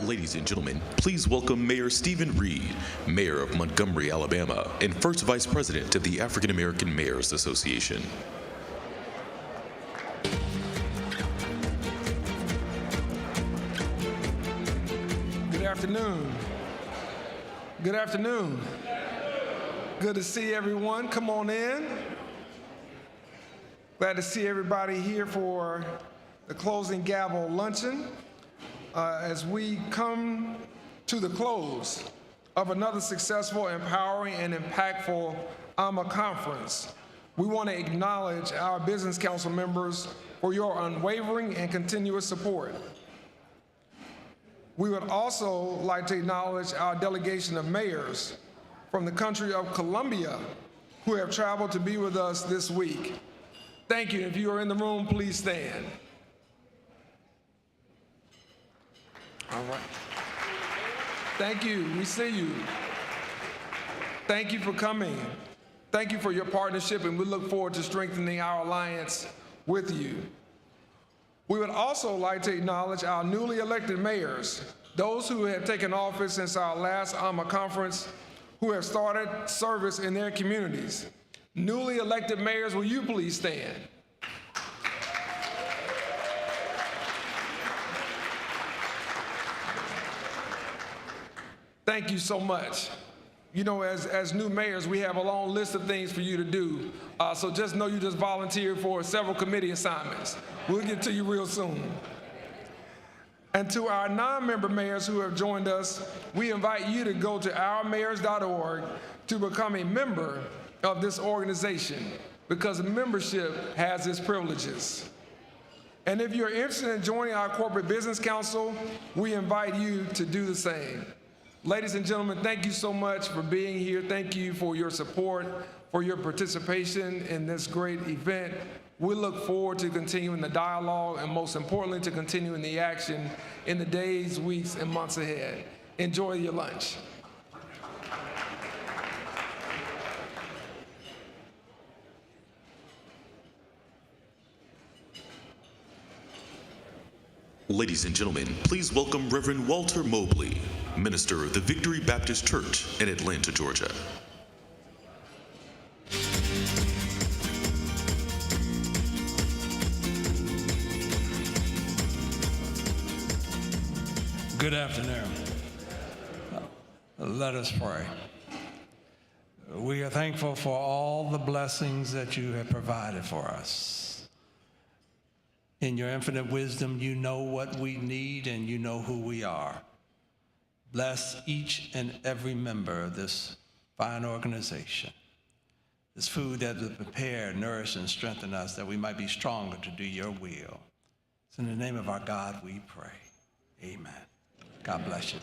Ladies and gentlemen, please welcome Mayor Stephen Reed, Mayor of Montgomery, Alabama, and first Vice President of the African American Mayors Association. Good afternoon. Good afternoon. Good to see everyone. Come on in. Glad to see everybody here for the closing Gavel Luncheon. As we come to the close of another successful, empowering, and impactful AMA conference, we want to acknowledge our Business Council members for your unwavering and continuous support. We would also like to acknowledge our delegation of mayors from the country of Colombia who have traveled to be with us this week. Thank you. If you are in the room, please stand. All right. Thank you. We see you. Thank you for coming. Thank you for your partnership, and we look forward to strengthening our alliance with you. We would also like to acknowledge our newly elected mayors, those who have taken office since our last AMA conference, who have started service in their communities. Newly elected mayors, will you please stand? Thank you so much. You know, as new mayors, we have a long list of things for you to do. So just know you just volunteered for several committee assignments. We'll get to you real soon. And to our non-member mayors who have joined us, we invite you to go to ourmayors.org to become a member of this organization, because membership has its privileges. And if you're interested in joining our Corporate Business Council, we invite you to do the same. Ladies and gentlemen, thank you so much for being here. Thank you for your support, for your participation in this great event. We look forward to continuing the dialogue and, most importantly, to continuing the action in the days, weeks, and months ahead. Enjoy your lunch. Ladies and gentlemen, please welcome Reverend Walter Mobley, minister of the Victory Baptist Church in Atlanta, Georgia. Good afternoon. Let us pray. We are thankful for all the blessings that you have provided for us. In your infinite wisdom, you know what we need and you know who we are. Bless each and every member of this fine organization. This food that will prepare, nourish, and strengthen us that we might be stronger to do your will. It's in the name of our God we pray. Amen. God bless you.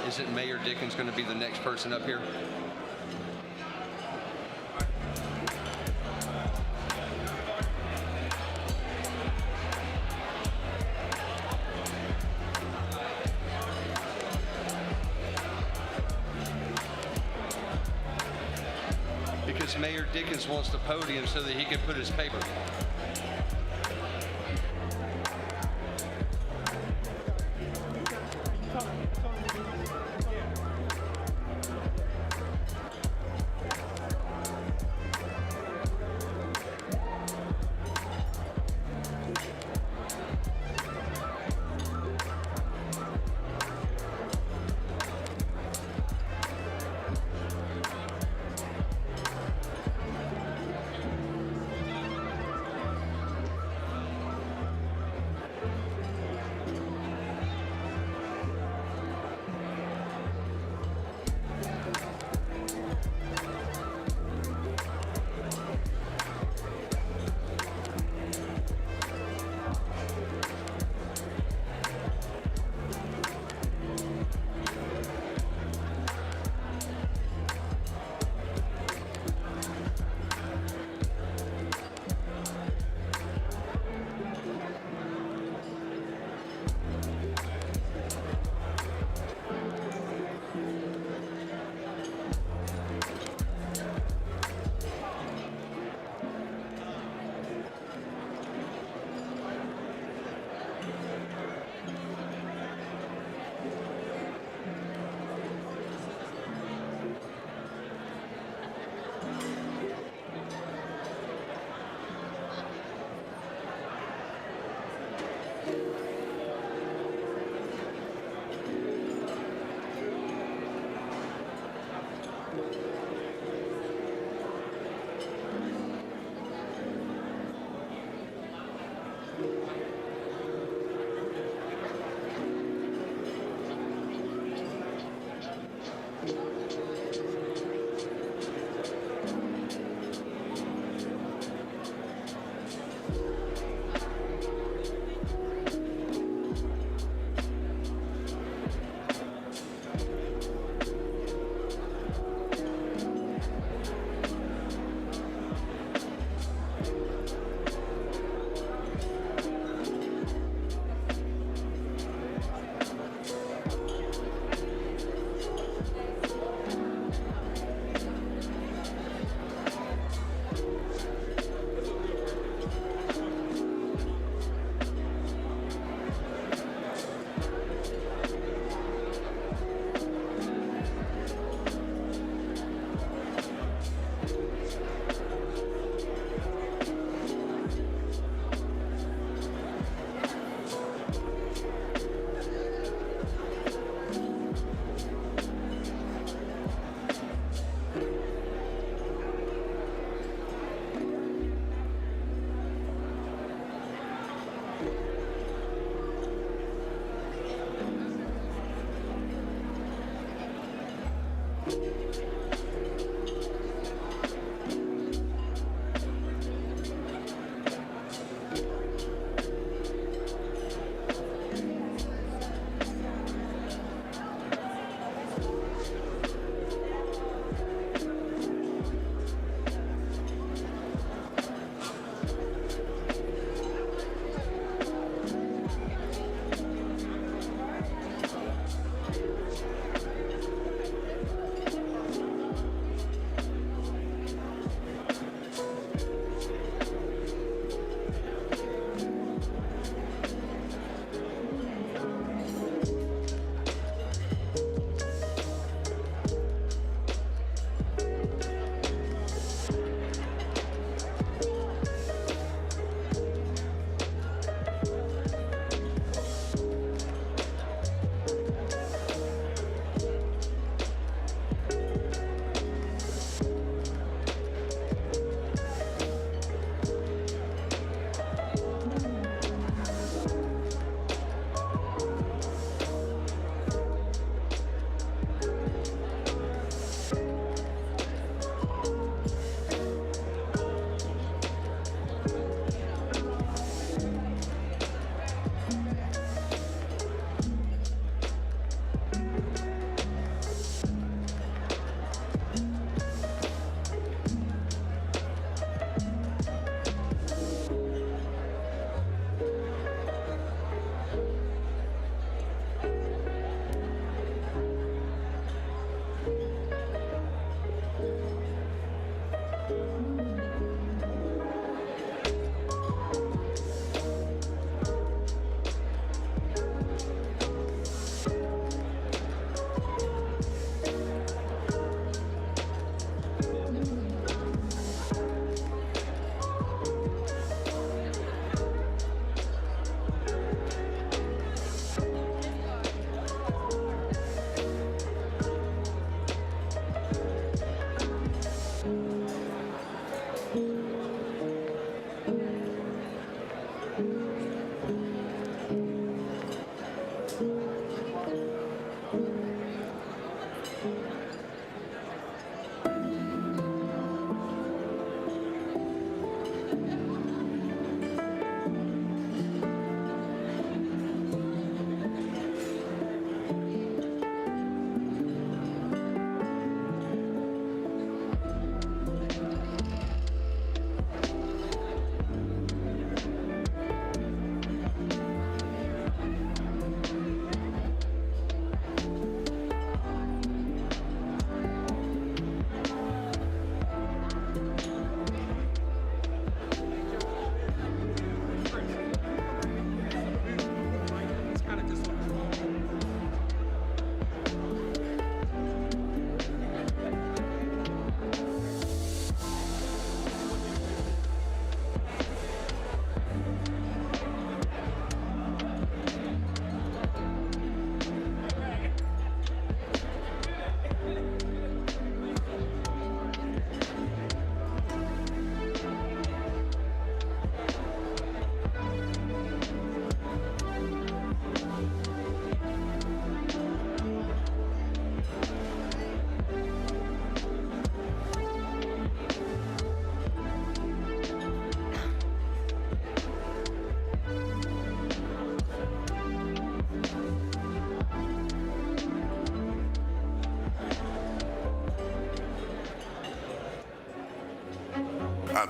Isn't Mayor Dickens going to be the next person up here? Because Mayor Dickens wants the podium so that he can put his paper.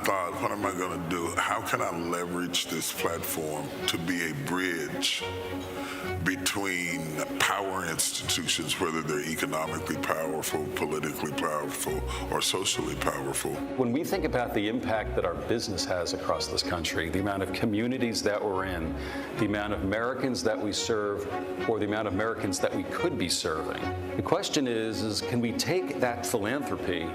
thought, what am I going to do? How can I leverage this platform to be a bridge between power institutions, whether they're economically powerful, politically powerful, or socially powerful? When we think about the impact that our business has across this country, the amount of communities that we're in, the amount of Americans that we serve, or the amount of Americans that we could be serving, the question is can we take that philanthropy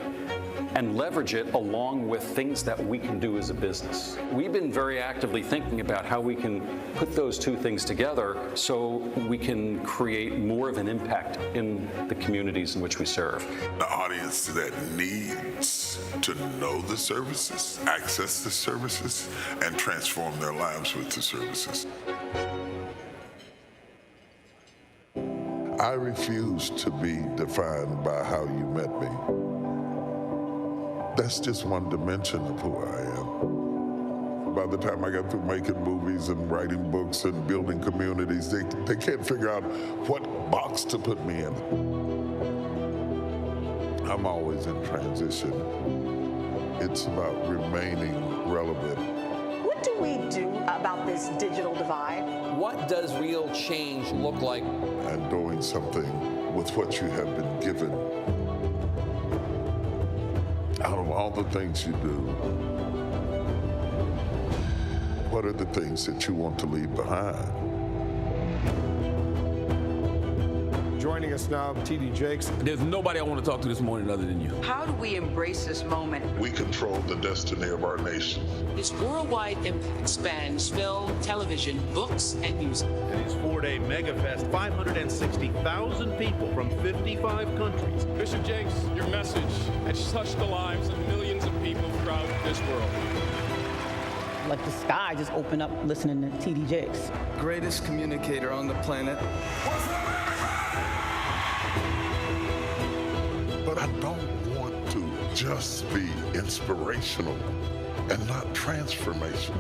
and leverage it along with things that we can do as a business? We've been very actively thinking about how we can put those two things together so we can create more of an impact in the communities in which we serve. The audience that needs to know the services, access the services, and transform their lives with the services. I refuse to be defined by how you met me. That's just one dimension of who I am. By the time I got through making movies and writing books and building communities, they can't figure out what box to put me in. I'm always in transition. It's about remaining relevant. What do we do about this digital divide? What does real change look like? And doing something with what you have been given. Out of all the things you do, what are the things that you want to leave behind? Joining us now, T.D. Jakes. There's nobody I want to talk to this morning other than you. How do we embrace this moment? We control the destiny of our nation. Its worldwide impact spans film, television, books, and music. At its 4-day mega fest, 560,000 people from 55 countries. Bishop Jakes, your message has touched the lives of millions of people throughout this world. Like the sky just opened up listening to T.D. Jakes. Greatest communicator on the planet. But I don't want to just be inspirational and not transformational.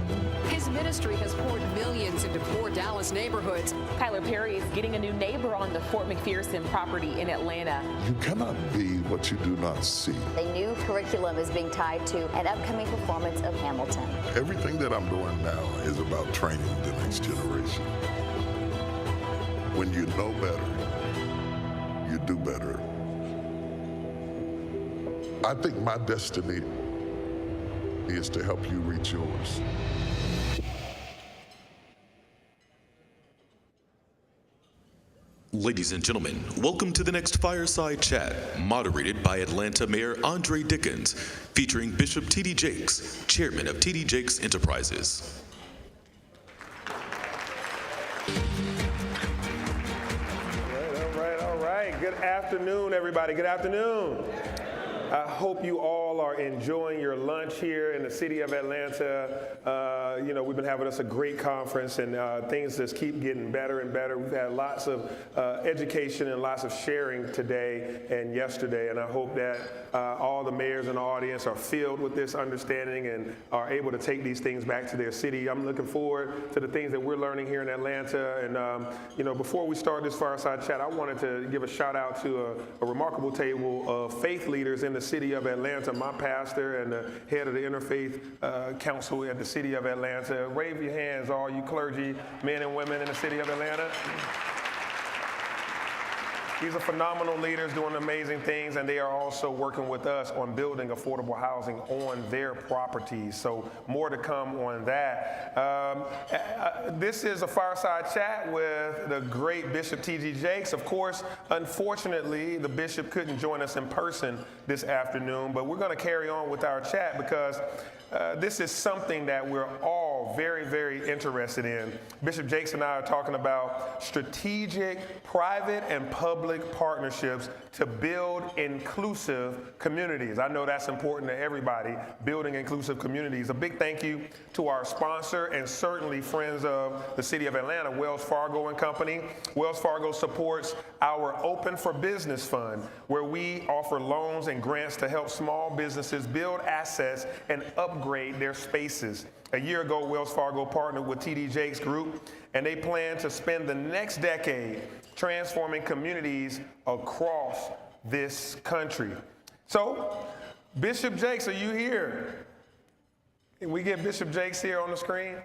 His ministry has poured millions into poor Dallas neighborhoods. Kyler Perry is getting a new neighbor on the Fort McPherson property in Atlanta. You cannot be what you do not see. A new curriculum is being tied to an upcoming performance of Hamilton. Everything that I'm doing now is about training the next generation. When you know better, you do better. I think my destiny is to help you reach yours. Ladies and gentlemen, welcome to the next Fireside Chat, moderated by Atlanta Mayor Andre Dickens, featuring Bishop T.D. Jakes, Chairman of T.D. Jakes Enterprises. All right. Good afternoon, everybody. Good afternoon. I hope you all are enjoying your lunch here in the city of Atlanta. We've been having us a great conference, and things just keep getting better and better. We've had lots of education and lots of sharing today and yesterday, and I hope that all the mayors in the audience are filled with this understanding and are able to take these things back to their city. I'm looking forward to the things that we're learning here in Atlanta. And, before we start this fireside chat, I wanted to give a shout out to a remarkable table of faith leaders in the city of Atlanta, my pastor and the head of the Interfaith Council at the city of Atlanta. Wave your hands, all you clergy, men and women in the city of Atlanta. These are phenomenal leaders doing amazing things, and they are also working with us on building affordable housing on their properties. So more to come on that. This is a fireside chat with the great Bishop T.D. Jakes. Of course, unfortunately, the bishop couldn't join us in person this afternoon, but we're going to carry on with our chat because this is something that we're all very, very interested in. Bishop Jakes and I are talking about strategic private and public partnerships to build inclusive communities. I know that's important to everybody, building inclusive communities. A big thank you to our sponsor and certainly friends of the city of Atlanta, Wells Fargo and Company. Wells Fargo supports our Open for Business Fund, where we offer loans and grants to help small businesses build assets and upgrade their spaces. A year ago, Wells Fargo partnered with T.D. Jakes Group, and they plan to spend the next decade transforming communities across this country. So, Bishop Jakes, are you here? Can we get Bishop Jakes here on the screen?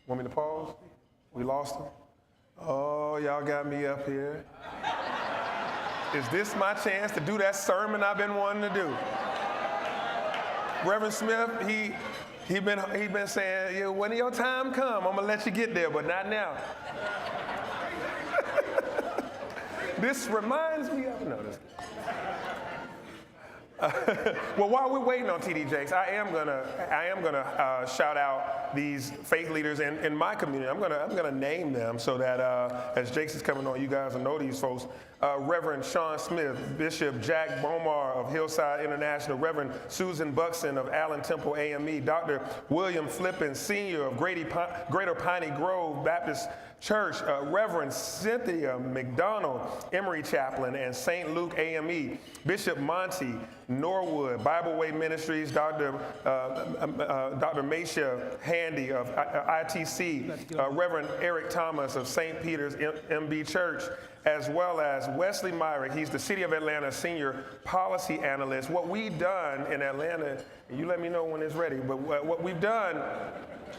Want me to pause? We lost him? Oh, y'all got me up here. Is this my chance to do that sermon I've been wanting to do? Reverend Smith, he been saying, yeah, when your time come, I'm gonna let you get there, but not now. This reminds me of, no, this. Well, while we're waiting on TD Jakes, I am gonna shout out these faith leaders in my community. I'm gonna name them so that as Jakes is coming on, you guys will know these folks. Reverend Sean Smith, Bishop Jack Bomar of Hillside International, Reverend Susan Buxton of Allen Temple AME, Dr. William Flippin Sr. of Greater Piney Grove Baptist Church, Reverend Cynthia McDonald, Emory Chaplain, and St. Luke AME, Bishop Monty Norwood, Bible Way Ministries, Dr. Maisha Handy of ITC, Reverend Eric Thomas of St. Peter's MB Church, as well as Wesley Myrick. He's the City of Atlanta Senior Policy Analyst. What we've done in Atlanta, you let me know when it's ready, but what we've done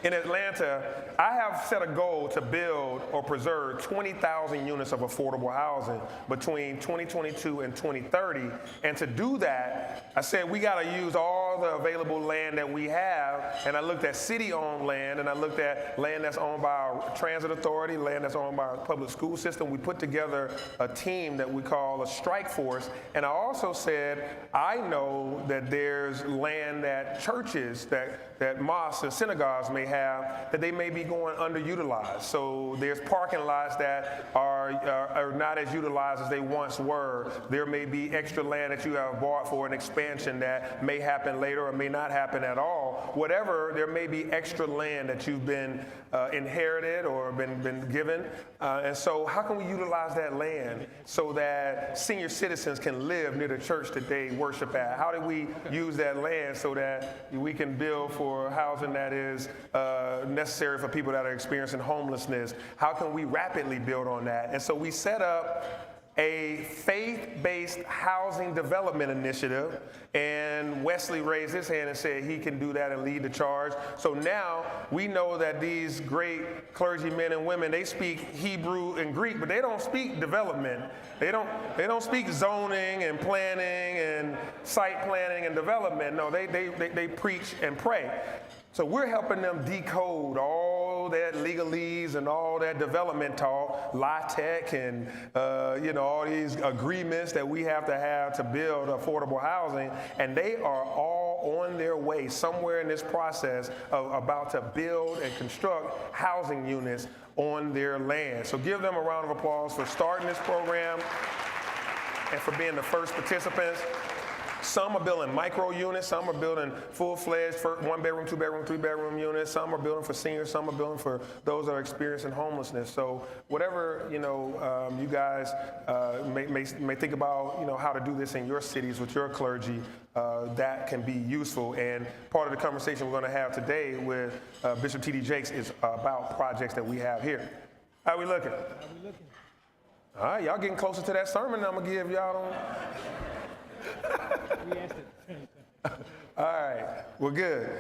in Atlanta, I have set a goal to build or preserve 20,000 units of affordable housing between 2022 and 2030. And to do that, I said we got to use all the available land that we have. And I looked at city-owned land, and I looked at land that's owned by our transit authority, land that's owned by our public school system. We put together a team that we call a strike force. And I also said, I know that there's land that churches, that mosques and synagogues may have, that they may be going underutilized. So there's parking lots that are not as utilized as they once were. There may be extra land that you have bought for an expansion that may happen later or may not happen at all. Whatever, there may be extra land that you've been inherited or been given. And so how can we utilize that land so that senior citizens can live near the church that they worship at? How do we use that land so that we can build for housing that is necessary for people that are experiencing homelessness? How can we rapidly build on that? And so we set up a faith-based housing development initiative, and Wesley raised his hand and said he can do that and lead the charge. So now we know that these great clergymen and women, they speak Hebrew and Greek, but they don't speak development. They don't speak zoning and planning and site planning and development. No, they preach and pray. So we're helping them decode all that legalese and all that development talk, LIHTC and all these agreements that we have to build affordable housing, and they are all on their way somewhere in this process of about to build and construct housing units on their land. So give them a round of applause for starting this program and for being the first participants. Some are building micro units, some are building full-fledged 1-bedroom, 2-bedroom, 3-bedroom units, some are building for seniors, some are building for those that are experiencing homelessness. So whatever you guys may think about how to do this in your cities with your clergy, that can be useful. And part of the conversation we're going to have today with Bishop T.D. Jakes is about projects that we have here. How we looking? All right, y'all getting closer to that sermon I'm going to give y'all. All right, we're good.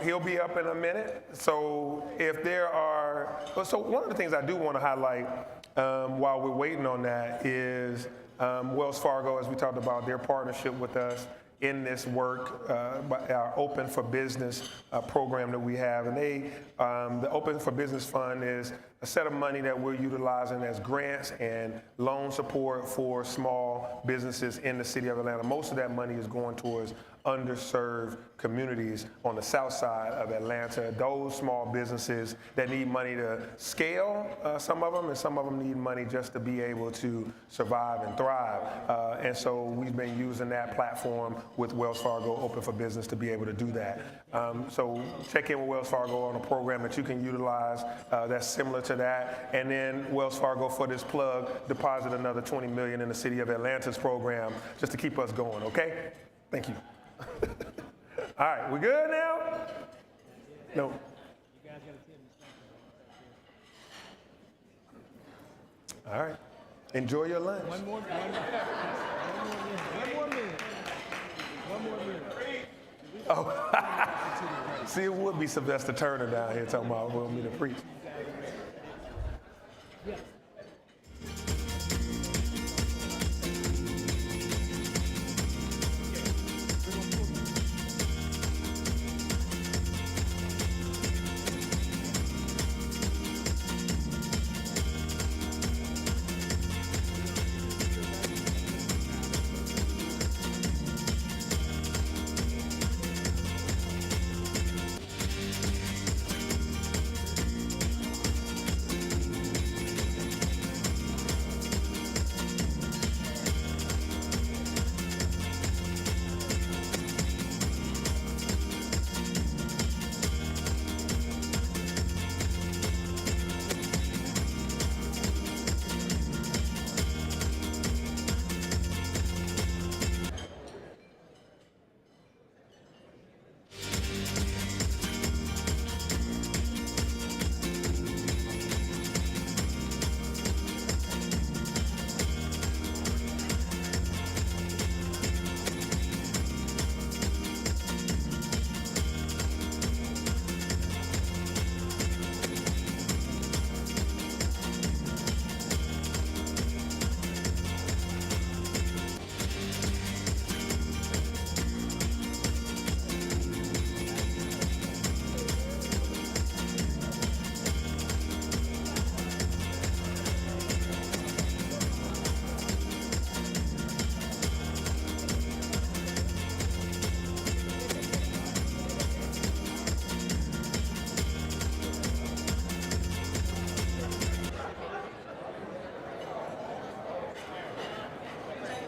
He'll be up in a minute. So one of the things I do want to highlight while we're waiting on that is Wells Fargo, as we talked about, their partnership with us in this work, our Open for Business program that we have. And the Open for Business Fund is a set of money that we're utilizing as grants and loan support for small businesses in the city of Atlanta. Most of that money is going towards underserved communities on the south side of Atlanta, those small businesses that need money to scale, some of them, and some of them need money just to be able to survive and thrive. And so we've been using that platform with Wells Fargo Open for Business to be able to do that. So check in with Wells Fargo on a program that you can utilize that's similar to that. And then Wells Fargo, for this plug, deposit another $20 million in the City of Atlanta's program just to keep us going, okay? Thank you. All right, we good now? No. All right. Enjoy your lunch. One more minute. Oh, see, it would be Sylvester Turner down here talking about want me to preach.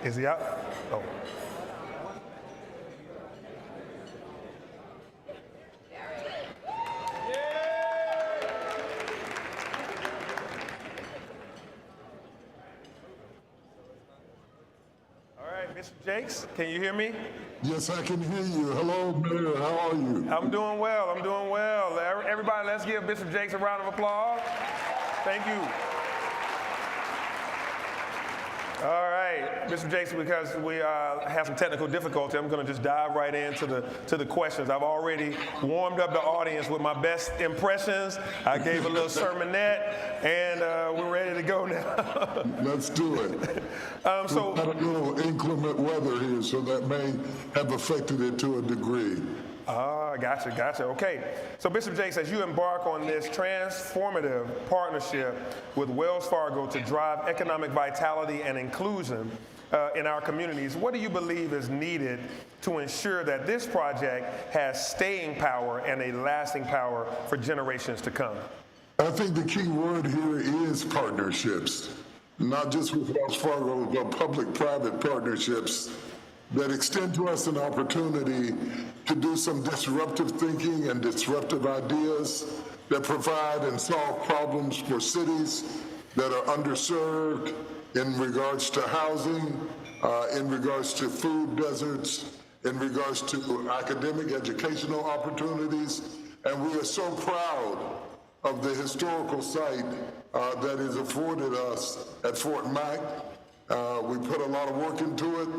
Is he out? Oh. All right, Mr. Jakes, can you hear me? Yes, I can hear you. Hello, Mayor. How are you? I'm doing well. I'm doing well. Everybody, let's give Bishop Jakes a round of applause. Thank you. All right, Mr. Jakes, because we have some technical difficulty, I'm going to just dive right into the questions. I've already warmed up the audience with my best impressions. I gave a little sermonette, and we're ready to go now. Let's do it. So we've got a little inclement weather here, so that may have affected it to a degree. Gotcha. Okay. So Bishop Jakes, as you embark on this transformative partnership with Wells Fargo to drive economic vitality and inclusion in our communities, what do you believe is needed to ensure that this project has staying power and a lasting power for generations to come? I think the key word here is partnerships, not just with Wells Fargo, but public-private partnerships that extend to us an opportunity to do some disruptive thinking and disruptive ideas that provide and solve problems for cities that are underserved in regards to housing, in regards to food deserts, in regards to academic educational opportunities. And we are so proud of the historical site that is afforded us at Fort Mac. We put a lot of work into it.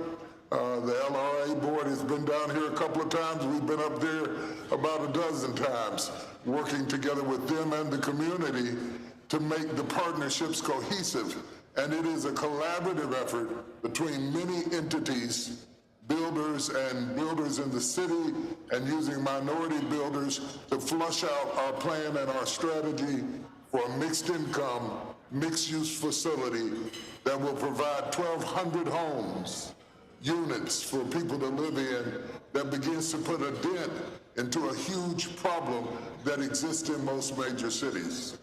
The LRA board has been down here a couple of times. We've been up there about a dozen times, working together with them and the community to make the partnerships cohesive. And it is a collaborative effort between many entities, builders in the city, and using minority builders to flush out our plan and our strategy for a mixed income, mixed use facility that will provide 1,200 homes, units for people to live in, that begins to put a dent into a huge problem that exists in most major cities.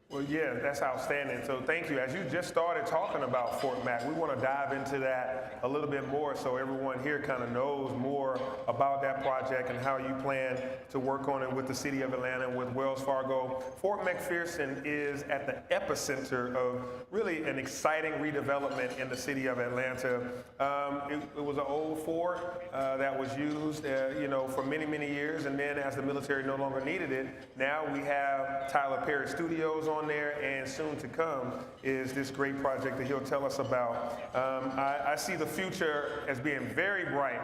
Well, yeah, that's outstanding. So thank you. As you just started talking about Fort Mac, we want to dive into that a little bit more so everyone here kind of knows more about that project and how you plan to work on it with the City of Atlanta and with Wells Fargo. Fort McPherson is at the epicenter of really an exciting redevelopment in the City of Atlanta. It was an old fort that was used, for many, many years, and then as the military no longer needed it, now we have Tyler Perry Studios on on there and soon to come is this great project that he'll tell us about. I see the future as being very bright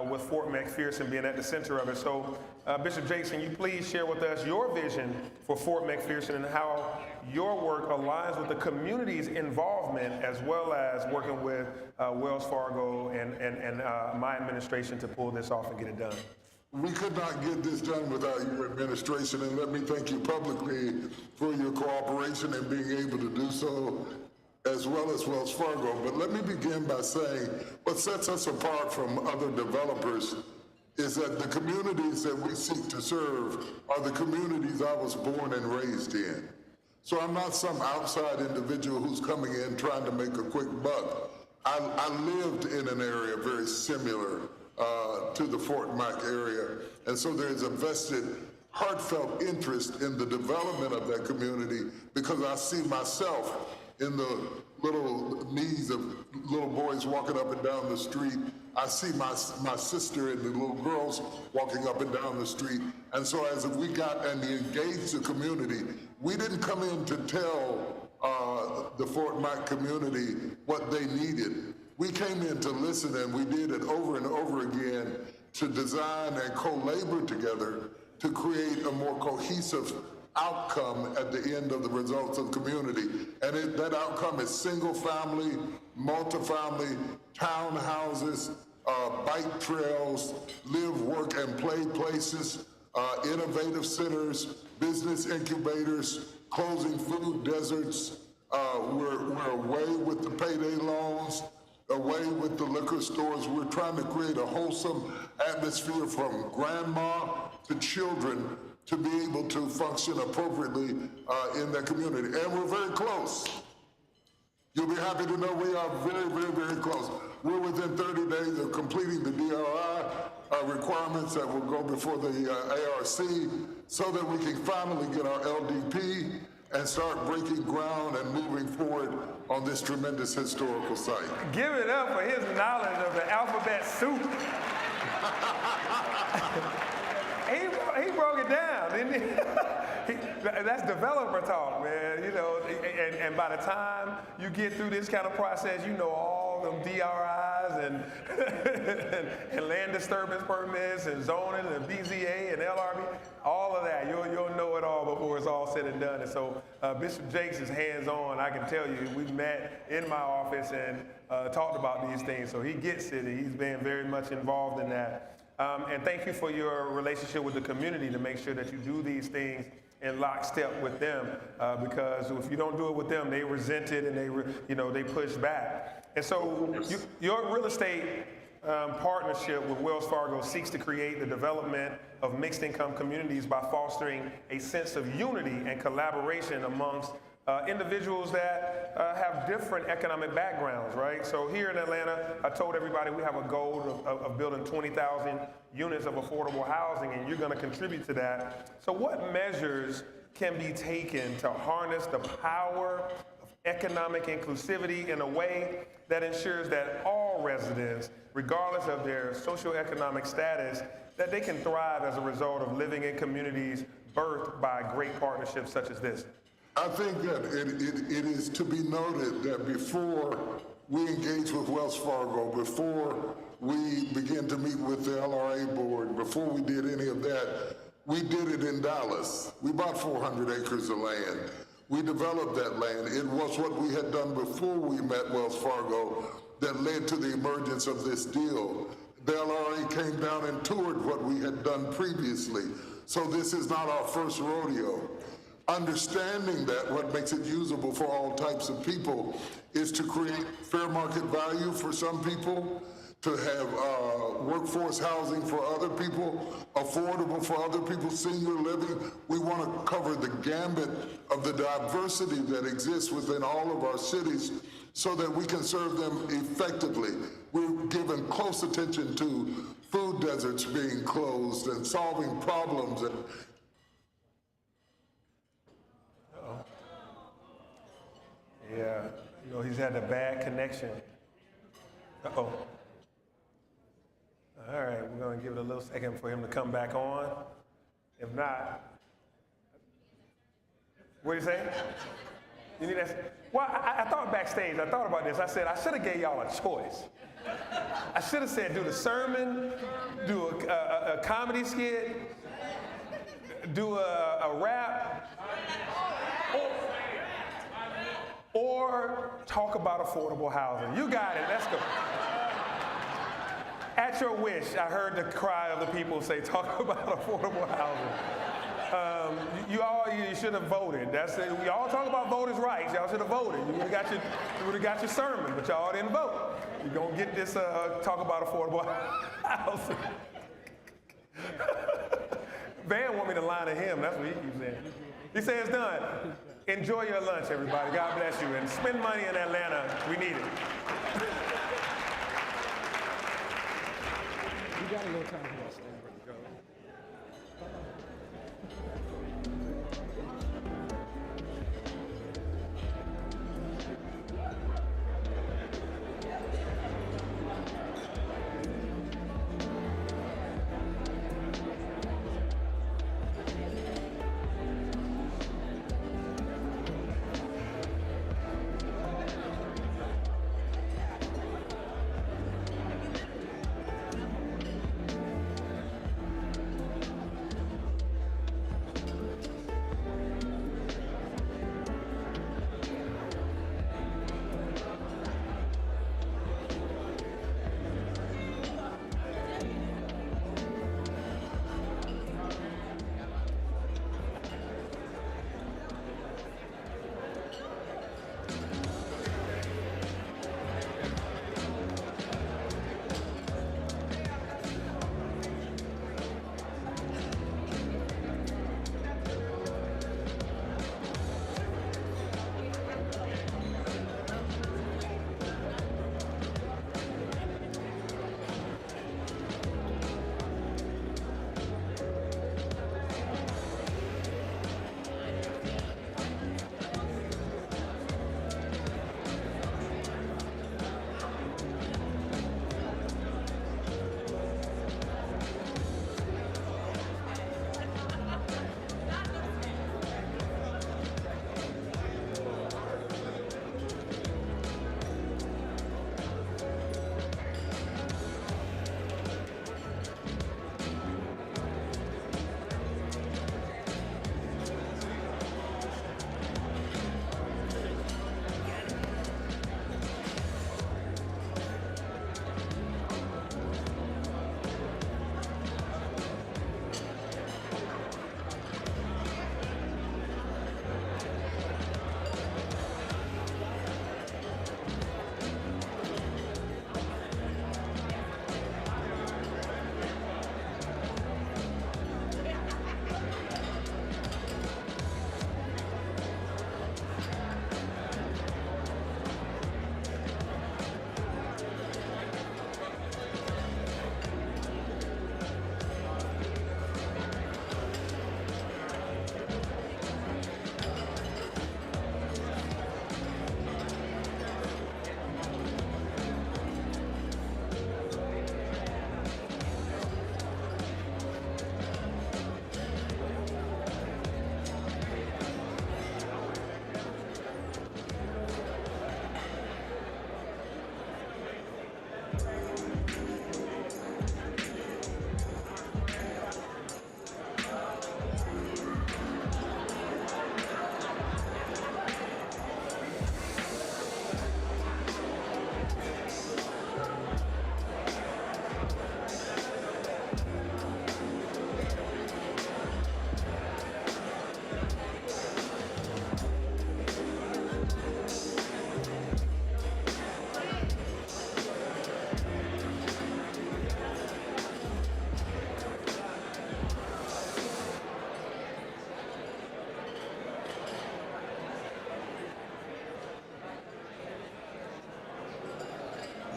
with Fort McPherson being at the center of it. So Bishop Jakes, can you please share with us your vision for Fort McPherson and how your work aligns with the community's involvement as well as working with Wells Fargo and my administration to pull this off and get it done? We could not get this done without your administration, and let me thank you publicly for your cooperation and being able to do so, as well as Wells Fargo. But let me begin by saying what sets us apart from other developers is that the communities that we seek to serve are the communities I was born and raised in. So I'm not some outside individual who's coming in trying to make a quick buck. I lived in an area very similar to the Fort Mac area. And so there's a vested, heartfelt interest in the development of that community because I see myself in the little knees of little boys walking up and down the street. I see my sister and the little girls walking up and down the street. And so as we got and engaged the community, we didn't come in to tell the Fort Mac community what they needed. We came in to listen, and we did it over and over again to design and co-labor together to create a more cohesive outcome at the end of the results of the community. And that outcome is single family, multifamily, townhouses, bike trails, live, work, and play places, innovative centers, business incubators, closing food deserts. We're away with the payday loans, away with the liquor stores. We're trying to create a wholesome atmosphere from grandma to children to be able to function appropriately in that community. And we're very close. You'll be happy to know we are very, very, very close. We're within 30 days of completing the DRI requirements that will go before the ARC so that we can finally get our LDP and start breaking ground and moving forward on this tremendous historical site. Give it up for his knowledge of the alphabet soup. he broke it down, didn't he? That's developer talk, man. You know, and by the time you get through this kind of process, you know all them DRIs and land disturbance permits and zoning and BZA and LRB, all of that. You'll know it all before it's all said and done. And so Bishop Jakes is hands-on. I can tell you, we've met in my office and talked about these things. So he gets it. He's been very much involved in that. And thank you for your relationship with the community to make sure that you do these things in lockstep with them, because if you don't do it with them, they resent it and they push back. And so your real estate partnership with Wells Fargo seeks to create the development of mixed income communities by fostering a sense of unity and collaboration amongst individuals that have different economic backgrounds, right? So here in Atlanta, I told everybody we have a goal of building 20,000 units of affordable housing, and you're going to contribute to that. So what measures can be taken to harness the power of economic inclusivity in a way that ensures that all residents, regardless of their socioeconomic status, that they can thrive as a result of living in communities birthed by great partnerships such as this? I think that it is to be noted that before we engaged with Wells Fargo, before we began to meet with the LRA board, before we did any of that, we did it in Dallas. We bought 400 acres of land. We developed that land. It was what we had done before we met Wells Fargo that led to the emergence of this deal. The LRA came down and toured what we had done previously. So this is not our first rodeo. Understanding that what makes it usable for all types of people is to create fair market value for some people, to have workforce housing for other people, affordable for other people, senior living. We want to cover the gambit of the diversity that exists within all of our cities so that we can serve them effectively. We're giving close attention to food deserts being closed and solving problems. And yeah, he's had a bad connection. Uh-oh. All right, we're going to give it a little second for him to come back on. If not, What do you say? You need that? Well, I thought backstage, I thought about this. I said, I should have gave y'all a choice. I should have said, do the sermon, do a comedy skit, do a rap, or talk about affordable housing. You got it, let's go. At your wish, I heard the cry of the people say, talk about affordable housing. You should have voted. That's it. We all talk about voters' rights. Y'all should have voted. You would have got your sermon, but y'all didn't vote. You're gonna get this talk about affordable housing. Van want me to line to him. That's what he keeps saying. He says it's done. Enjoy your lunch, everybody. God bless you. And spend money in Atlanta. We need it. We got a little time for us. Go.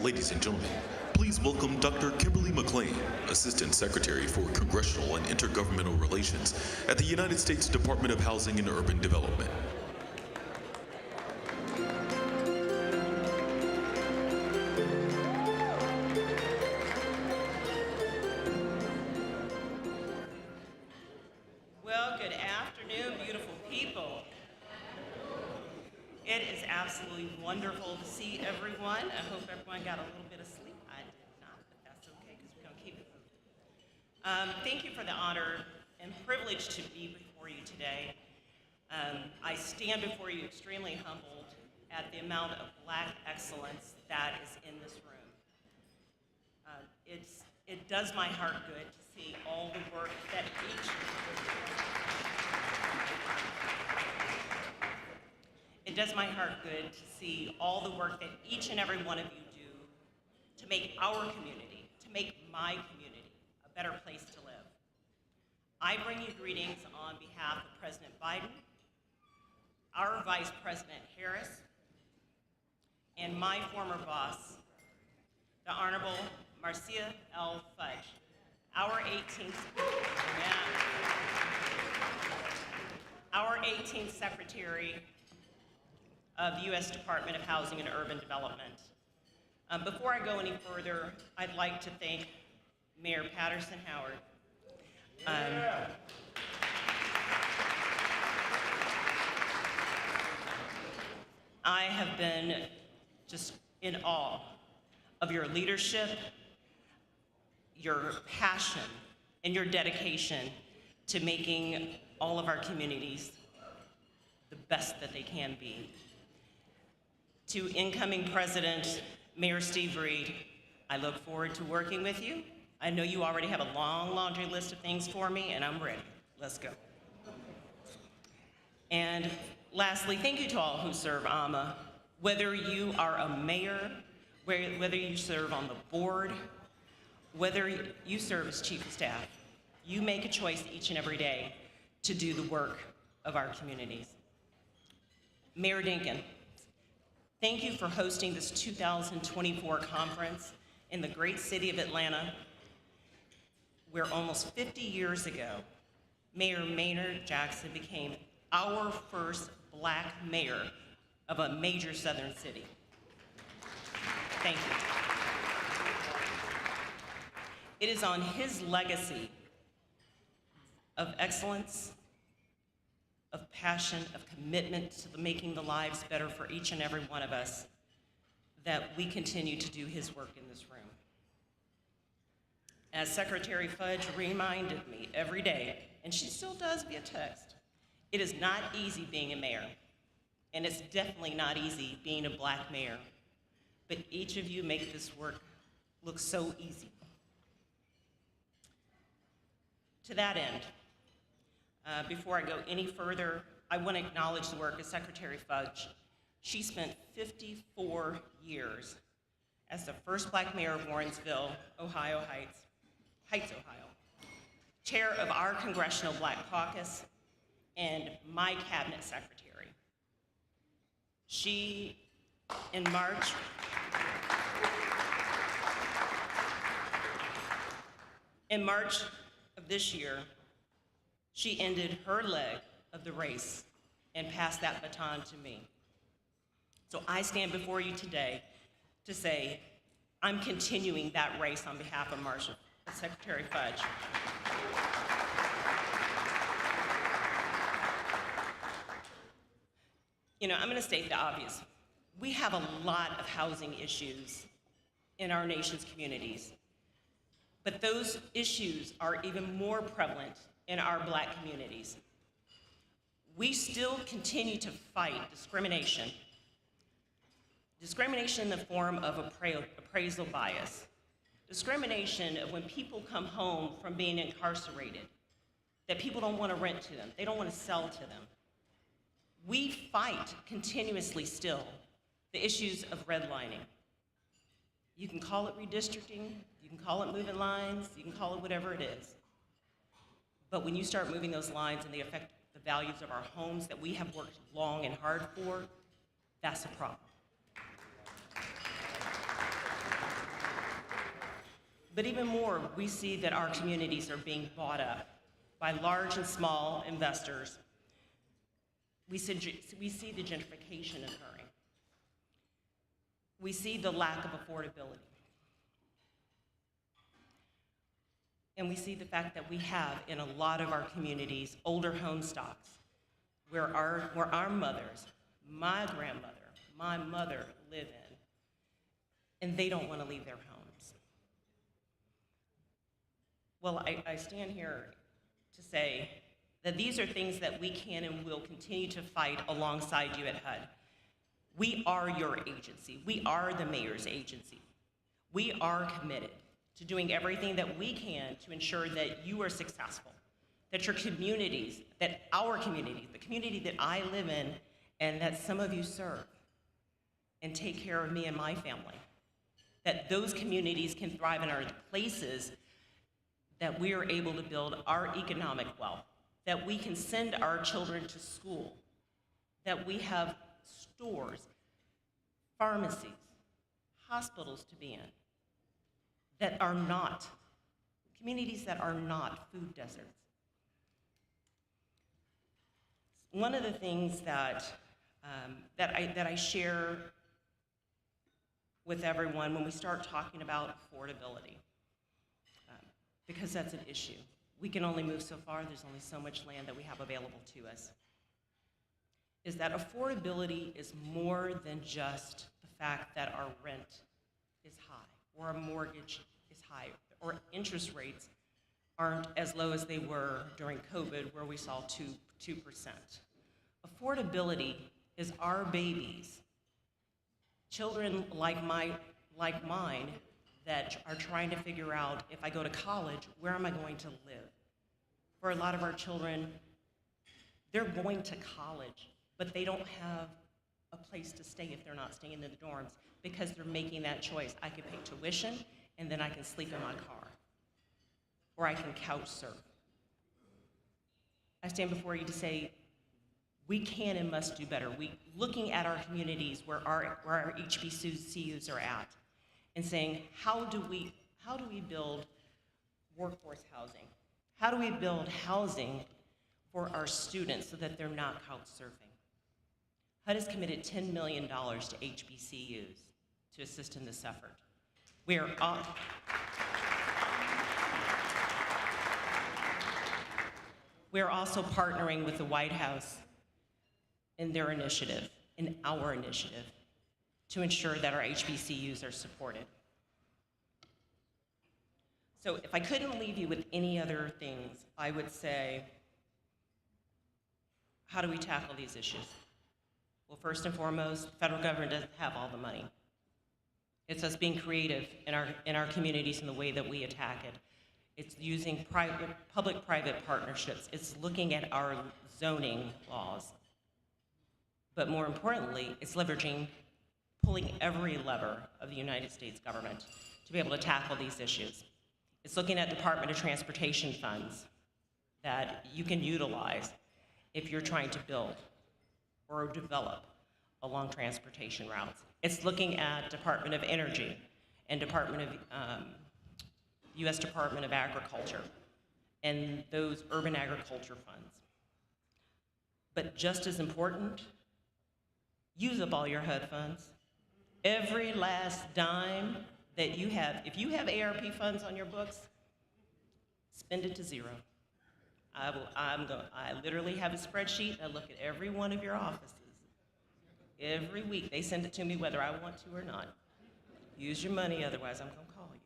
Ladies and gentlemen, please welcome Dr. Kimberly McLean, Assistant Secretary for Congressional and Intergovernmental Relations at the United States Department of Housing and Urban Development. Well, good afternoon, beautiful people. It is absolutely wonderful to see everyone. I hope everyone got a little bit of sleep. I did not, but that's okay because we're going to keep it moving. Thank you for the honor and privilege to be before you today. I stand before you extremely humbled at the amount of Black excellence that is in this room. It does my heart good to see all the work that It does my heart good to see all the work that each and every one of you do to make our community, to make my community a better place to live. I bring you greetings on behalf of President Biden, our Vice President Harris, and my former boss, the Honorable Marcia L. Fudge, our 18th Secretary of the U.S. Department of Housing and Urban Development. Before I go any further, I'd like to thank Mayor Patterson Howard. I have been just in awe of your leadership, your passion, and your dedication to making all of our communities the best that they can be. To incoming President, Mayor Steve Reed, I look forward to working with you. I know you already have a long laundry list of things for me, and I'm ready. Let's go. And lastly, thank you to all who serve AMA. Whether you are a mayor, whether you serve on the board, whether you serve as chief of staff, you make a choice each and every day to do the work of our communities. Mayor Dinkin, thank you for hosting this 2024 conference in the great city of Atlanta, where almost 50 years ago, Mayor Maynard Jackson became our first Black mayor of a major southern city. Thank you. It is on his legacy of excellence, of passion, of commitment to making the lives better for each and every one of us that we continue to do his work in this room. As Secretary Fudge reminded me every day, and she still does via text, it is not easy being a mayor, and it's definitely not easy being a Black mayor, but each of you make this work look so easy. To that end, before I go any further, I want to acknowledge the work of Secretary Fudge. She spent 54 years as the first Black mayor of Warrensville, Heights, Ohio, chair of our Congressional Black Caucus, and my cabinet secretary. She, in March of this year, she ended her leg of the race and passed that baton to me. So I stand before you today to say, I'm continuing that race on behalf of Secretary Fudge. You know, I'm going to state the obvious. We have a lot of housing issues in our nation's communities, but those issues are even more prevalent in our Black communities. We still continue to fight discrimination in the form of appraisal bias, discrimination of when people come home from being incarcerated, that people don't want to rent to them, they don't want to sell to them. We fight continuously still the issues of redlining. You can call it redistricting, you can call it moving lines, you can call it whatever it is. But when you start moving those lines and they affect the values of our homes that we have worked long and hard for, that's a problem. But even more, we see that our communities are being bought up by large and small investors. We see the gentrification occurring. We see the lack of affordability. And we see the fact that we have, in a lot of our communities, older home stocks where our mothers, my grandmother, my mother live in, and they don't want to leave their homes. Well, I stand here to say that these are things that we can and will continue to fight alongside you at HUD. We are your agency. We are the mayor's agency. We are committed to doing everything that we can to ensure that you are successful, that your communities, that our community, the community that I live in, and that some of you serve and take care of me and my family, that those communities can thrive in our places, that we are able to build our economic wealth, that we can send our children to school, that we have stores, pharmacies, hospitals to be in, that are not, communities that are not food deserts. One of the things that I share with everyone when we start talking about affordability, because that's an issue. We can only move so far, there's only so much land that we have available to us, is that affordability is more than just the fact that our rent is high, or our mortgage is high, or interest rates aren't as low as they were during COVID, where we saw 2%. Affordability is our babies, children like mine, that are trying to figure out, if I go to college, where am I going to live? For a lot of our children, they're going to college, but they don't have a place to stay if they're not staying in the dorms, because they're making that choice. I can pay tuition, and then I can sleep in my car, or I can couch surf. I stand before you to say, we can and must do better. Looking at our communities where our HBCUs are at, and saying, how do we build workforce housing? How do we build housing for our students so that they're not couch surfing? HUD has committed $10 million to HBCUs to assist in this effort. We are also partnering with the White House in their initiative, in our initiative, to ensure that our HBCUs are supported. So if I couldn't leave you with any other things, I would say, how do we tackle these issues? Well, first and foremost, the federal government doesn't have all the money. It's us being creative in our communities in the way that we attack it. It's using public-private partnerships. It's looking at our zoning laws. But more importantly, it's pulling every lever of the United States government to be able to tackle these issues. It's looking at Department of Transportation funds that you can utilize if you're trying to build or develop along transportation routes. It's looking at Department of Energy and U.S. Department of Agriculture and those urban agriculture funds. But just as important, use up all your HUD funds. Every last dime that you have, if you have ARP funds on your books, spend it to zero. I literally have a spreadsheet. I look at every one of your offices. Every week, they send it to me whether I want to or not. Use your money, otherwise I'm gonna call you.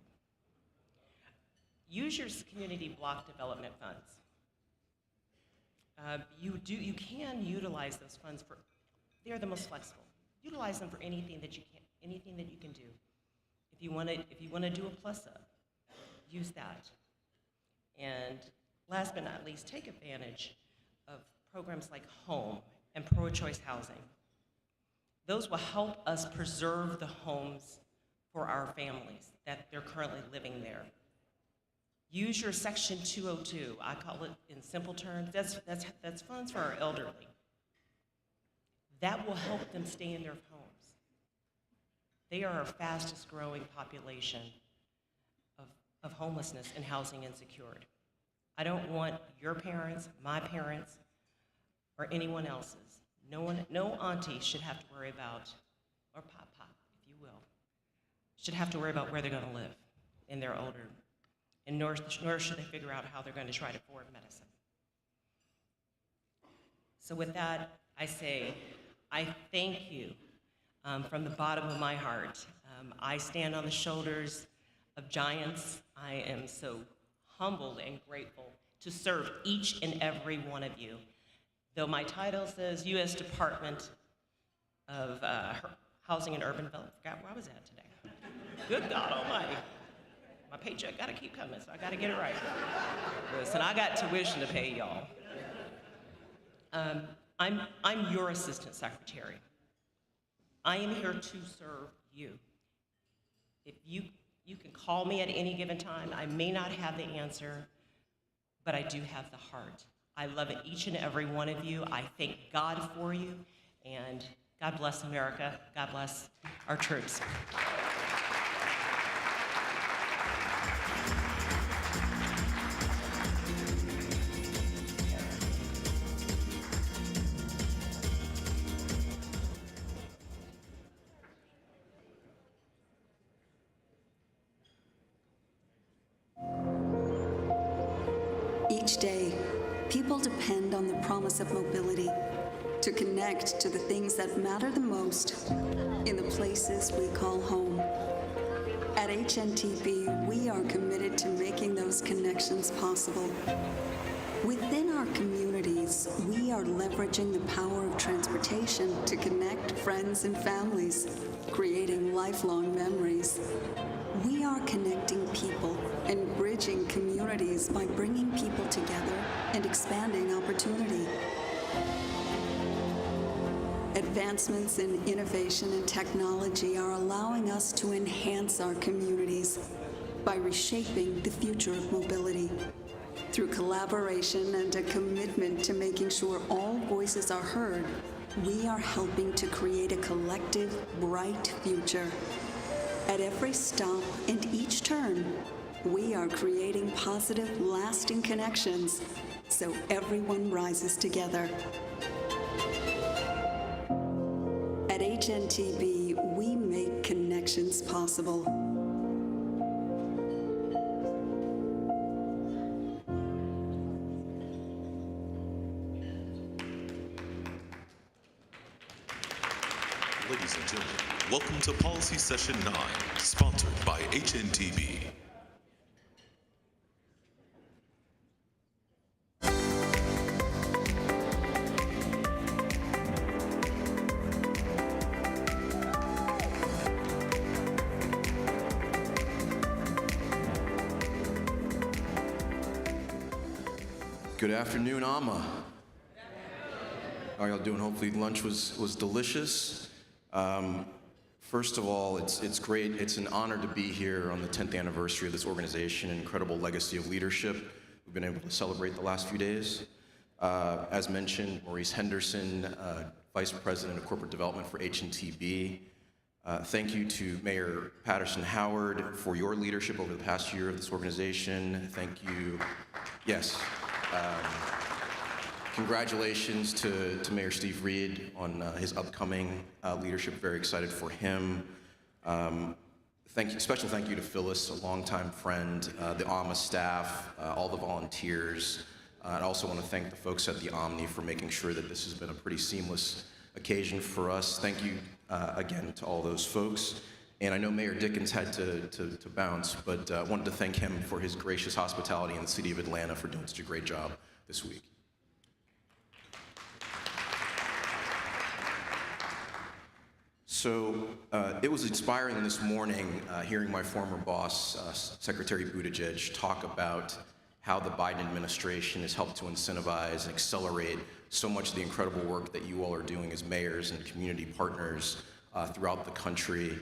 Use your community block development funds. You can utilize those funds for, they're the most flexible. Utilize them for anything that you can do. If you want to do a plus up, use that. And last but not least, take advantage of programs like HOME and pro-choice housing. Those will help us preserve the homes for our families that they're currently living there. Use your Section 202. I call it, in simple terms, that's funds for our elderly. That will help them stay in their homes. They are our fastest growing population of homelessness and housing insecurity. I don't want your parents, my parents, or anyone else's. No auntie should have to worry about, or pop, if you will, should have to worry about where they're gonna live in their older, and nor should they figure out how they're going to try to afford medicine. So with that, I say, I thank you from the bottom of my heart. I stand on the shoulders of giants. I am so humbled and grateful to serve each and every one of you. Though my title says U.S. Department of Housing and Urban Development, forgot where I was at today. Good God Almighty. My paycheck got to keep coming, so I got to get it right. Listen, I got tuition to pay, y'all. I'm your assistant secretary. I am here to serve you. If you can call me at any given time. I may not have the answer, but I do have the heart. I love each and every one of you. I thank God for you, and God bless America. God bless our troops. Each day, people depend on the promise of mobility to connect to the things that matter the most in the places we call home. At HNTB, we are committed to making those connections possible. Within our communities, we are leveraging the power of transportation to connect friends and families, creating lifelong memories. We are connecting people and bridging communities by bringing people together and expanding opportunity. Advancements in innovation and technology are allowing us to enhance our communities by reshaping the future of mobility. Through collaboration and a commitment to making sure all voices are heard, we are helping to create a collective, bright future. At every stop and each turn, we are creating positive, lasting connections so everyone rises together. At HNTB, we make connections possible. Ladies and gentlemen, welcome to Policy Session 9, sponsored by HNTB. Good afternoon, AMA. How are y'all doing? Hopefully lunch was delicious. First of all, it's great. It's an honor to be here on the 10th anniversary of this organization, an incredible legacy of leadership we've been able to celebrate the last few days. As mentioned, Maurice Henderson, Vice President of Corporate Development for HNTB. Thank you to Mayor Patterson Howard for your leadership over the past year of this organization. Thank you. Yes. Congratulations to Mayor Steve Reed on his upcoming leadership. Very excited for him. Special thank you to Phyllis, a longtime friend, the AMA staff, all the volunteers. I also want to thank the folks at the Omni for making sure that this has been a pretty seamless occasion for us. Thank you again to all those folks. And I know Mayor Dickens had to bounce, but I wanted to thank him for his gracious hospitality in the city of Atlanta for doing such a great job this week. So it was inspiring this morning hearing my former boss, Secretary Buttigieg, talk about how the Biden administration has helped to incentivize and accelerate so much of the incredible work that you all are doing as mayors and community partners throughout the country,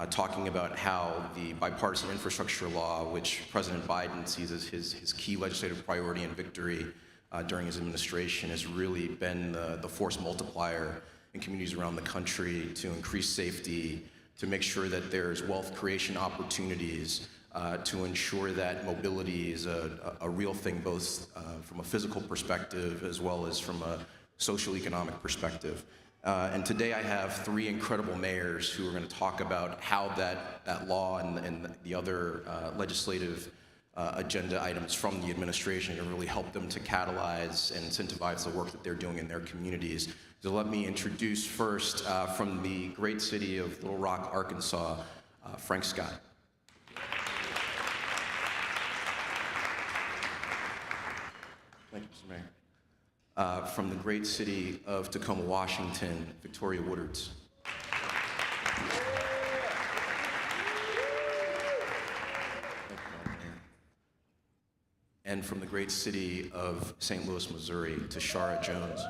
talking about how the bipartisan infrastructure law, which President Biden sees as his key legislative priority and victory during his administration, has really been the force multiplier in communities around the country to increase safety, to make sure that there's wealth creation opportunities, to ensure that mobility is a real thing, both from a physical perspective as well as from a social economic perspective. And today I have three incredible mayors who are going to talk about how that law and the other legislative agenda items from the administration can really help them to catalyze and incentivize the work that they're doing in their communities. So let me introduce first from the great city of Little Rock, Arkansas, Frank Scott. Thank you, Mr. Mayor. From the great city of Tacoma, Washington, Victoria Woodards. And from the great city of St. Louis, Missouri, Tashara Jones.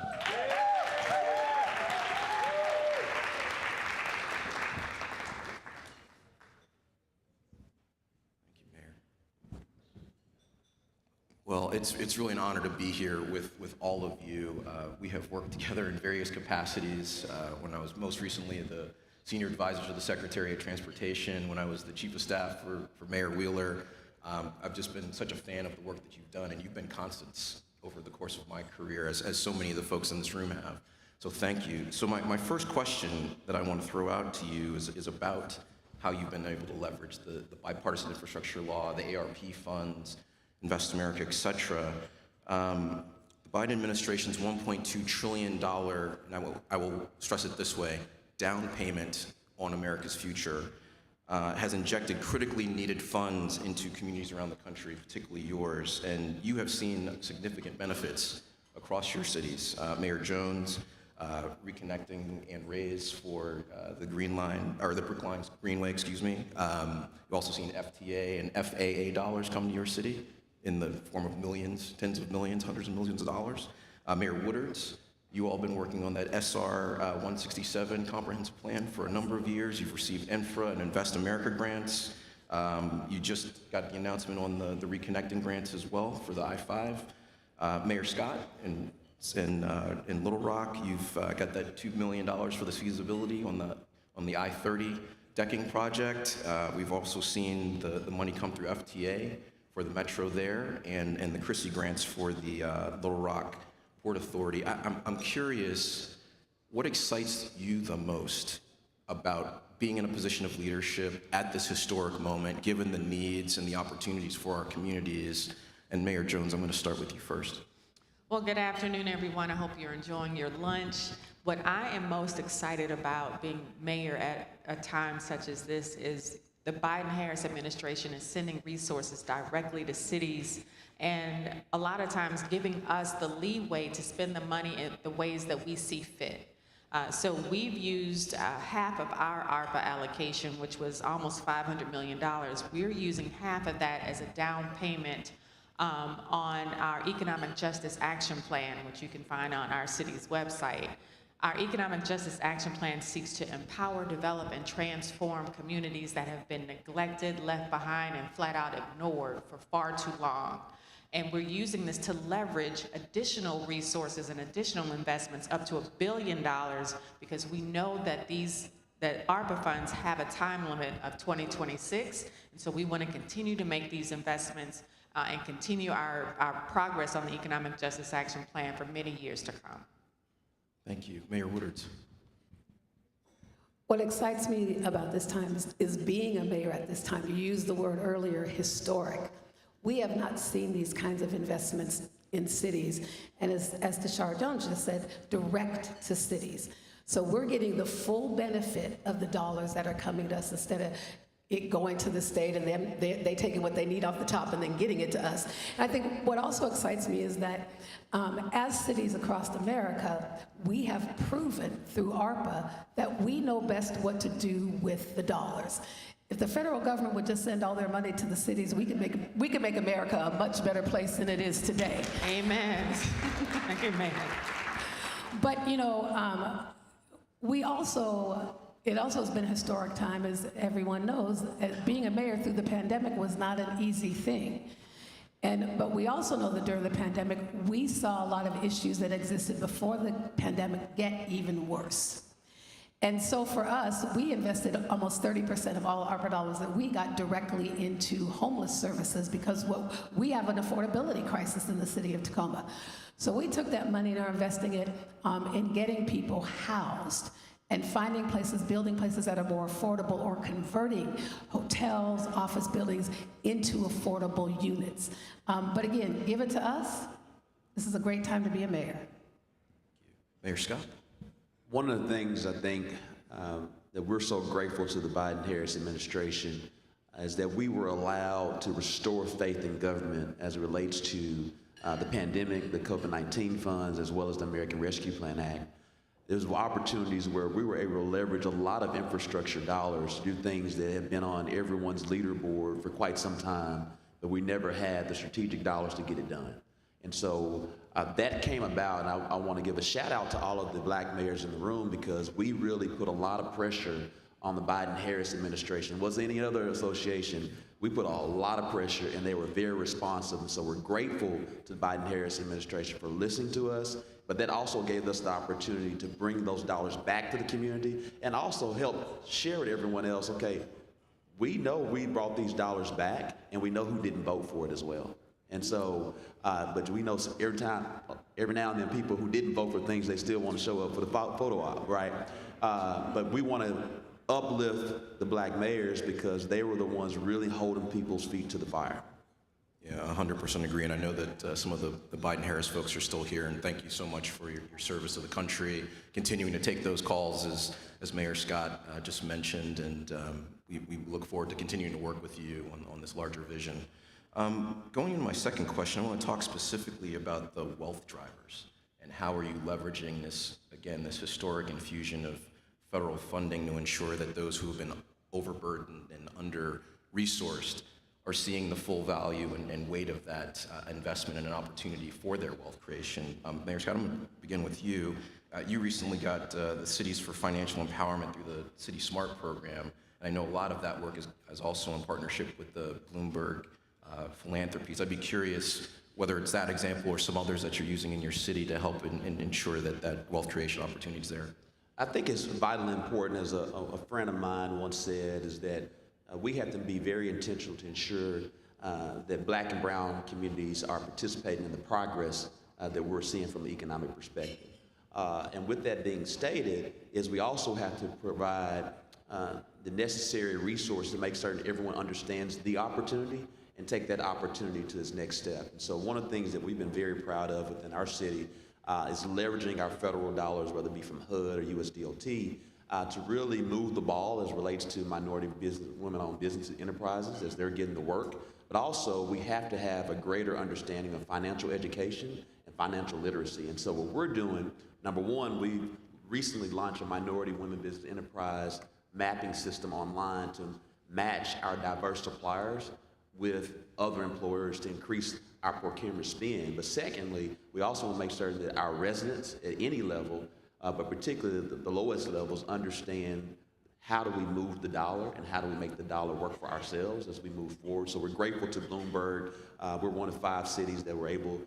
Well, it's really an honor to be here with all of you. We have worked together in various capacities. When I was most recently the senior advisor to the Secretary of Transportation, when I was the chief of staff for Mayor Wheeler. I've just been such a fan of the work that you've done, and you've been constants over the course of my career, as so many of the folks in this room have. So thank you. So my first question that I want to throw out to you is about how you've been able to leverage the bipartisan infrastructure law, the ARP funds, Invest America, et cetera. The Biden administration's $1.2 trillion, and I will stress it this way, down payment on America's future has injected critically needed funds into communities around the country, particularly yours, and you have seen significant benefits across your cities. Mayor Jones, reconnecting and raise for the Green Line, or the Brookline Greenway, excuse me. You've also seen FTA and FAA dollars come to your city in the form of millions, tens of millions, hundreds of millions of dollars. Mayor Woodards, you all been working on that SR 167 comprehensive plan for a number of years. You've received Infra and Invest America grants. You just got the announcement on the Reconnecting grants as well for the I-5. Mayor Scott, in Little Rock, you've got that $2 million for the feasibility on the I-30 decking project. We've also seen the money come through FTA for the metro there, and the Christie grants for the Little Rock Port Authority. I'm curious, what excites you the most about being in a position of leadership at this historic moment, given the needs and the opportunities for our communities? And Mayor Jones, I'm going to start with you first. Well, good afternoon, everyone. I hope you're enjoying your lunch. What I am most excited about being mayor at a time such as this is the Biden-Harris administration is sending resources directly to cities and a lot of times giving us the leeway to spend the money in the ways that we see fit. So we've used half of our ARPA allocation, which was almost $500 million. We're using half of that as a down payment on our Economic Justice Action Plan, which you can find on our city's website. Our Economic Justice Action Plan seeks to empower, develop, and transform communities that have been neglected, left behind, and flat out ignored for far too long. And we're using this to leverage additional resources and additional investments up to $1 billion because we know that that ARPA funds have a time limit of 2026. And so we want to continue to make these investments and continue our progress on the Economic Justice Action Plan for many years to come. Thank you. Mayor Woodards. What excites me about this time is being a mayor at this time. You used the word earlier, historic. We have not seen these kinds of investments in cities, and as Tashara Jones just said, direct to cities. So we're getting the full benefit of the dollars that are coming to us instead of it going to the state and then they taking what they need off the top and then getting it to us. And I think what also excites me is that as cities across America, we have proven through ARPA that we know best what to do with the dollars. If the federal government would just send all their money to the cities, we could make America a much better place than it is today. Amen. Amen. But you know, it also has been a historic time, as everyone knows. Being a mayor through the pandemic was not an easy thing. But we also know that during the pandemic, we saw a lot of issues that existed before the pandemic get even worse. And so for us, we invested almost 30% of all ARPA dollars that we got directly into homeless services because we have an affordability crisis in the city of Tacoma. So we took that money and are investing it in getting people housed and finding places, building places that are more affordable or converting hotels, office buildings into affordable units. But again, give it to us. This is a great time to be a mayor. Mayor Scott. One of the things I think that we're so grateful to the Biden-Harris administration is that we were allowed to restore faith in government as it relates to the pandemic, the COVID-19 funds, as well as the American Rescue Plan Act. There's opportunities where we were able to leverage a lot of infrastructure dollars to do things that have been on everyone's leaderboard for quite some time, but we never had the strategic dollars to get it done. And so that came about, and I want to give a shout out to all of the black mayors in the room because we really put a lot of pressure on the Biden-Harris administration. Was any other association, we put a lot of pressure and they were very responsive. And so we're grateful to the Biden-Harris administration for listening to us, but that also gave us the opportunity to bring those dollars back to the community and also help share with everyone else, okay, we know we brought these dollars back and we know who didn't vote for it as well. And so, but we know every now and then people who didn't vote for things, they still want to show up for the photo op, right? But we want to uplift the black mayors because they were the ones really holding people's feet to the fire. Yeah, 100% agree, and I know that some of the Biden-Harris folks are still here, and thank you so much for your service to the country, continuing to take those calls as Mayor Scott just mentioned, and we look forward to continuing to work with you on this larger vision. Going into my second question, I want to talk specifically about the wealth drivers, and how are you leveraging this, again, this historic infusion of federal funding to ensure that those who have been overburdened and under-resourced are seeing the full value and weight of that investment and an opportunity for their wealth creation. Mayor Scott, I'm going to begin with you. You recently got the Cities for Financial Empowerment through the City Smart program. And I know a lot of that work is also in partnership with the Bloomberg philanthropies. I'd be curious whether it's that example or some others that you're using in your city to help ensure that wealth creation opportunity is there. I think it's vitally important, as a friend of mine once said, is that we have to be very intentional to ensure that black and brown communities are participating in the progress that we're seeing from the economic perspective. And with that being stated, is we also have to provide the necessary resources to make certain everyone understands the opportunity and take that opportunity to its next step. And so one of the things that we've been very proud of within our city is leveraging our federal dollars, whether it be from HUD or USDOT, to really move the ball as relates to minority business, women-owned business enterprises as they're getting the work. But also, we have to have a greater understanding of financial education and financial literacy. And so what we're doing, number one, we recently launched a minority women business enterprise mapping system online to match our diverse suppliers with other employers to increase our procurement spend. But secondly, we also want to make certain that our residents at any level, but particularly the lowest levels, understand how do we move the dollar and how do we make the dollar work for ourselves as we move forward. So we're grateful to Bloomberg. We're one of 5 cities that were able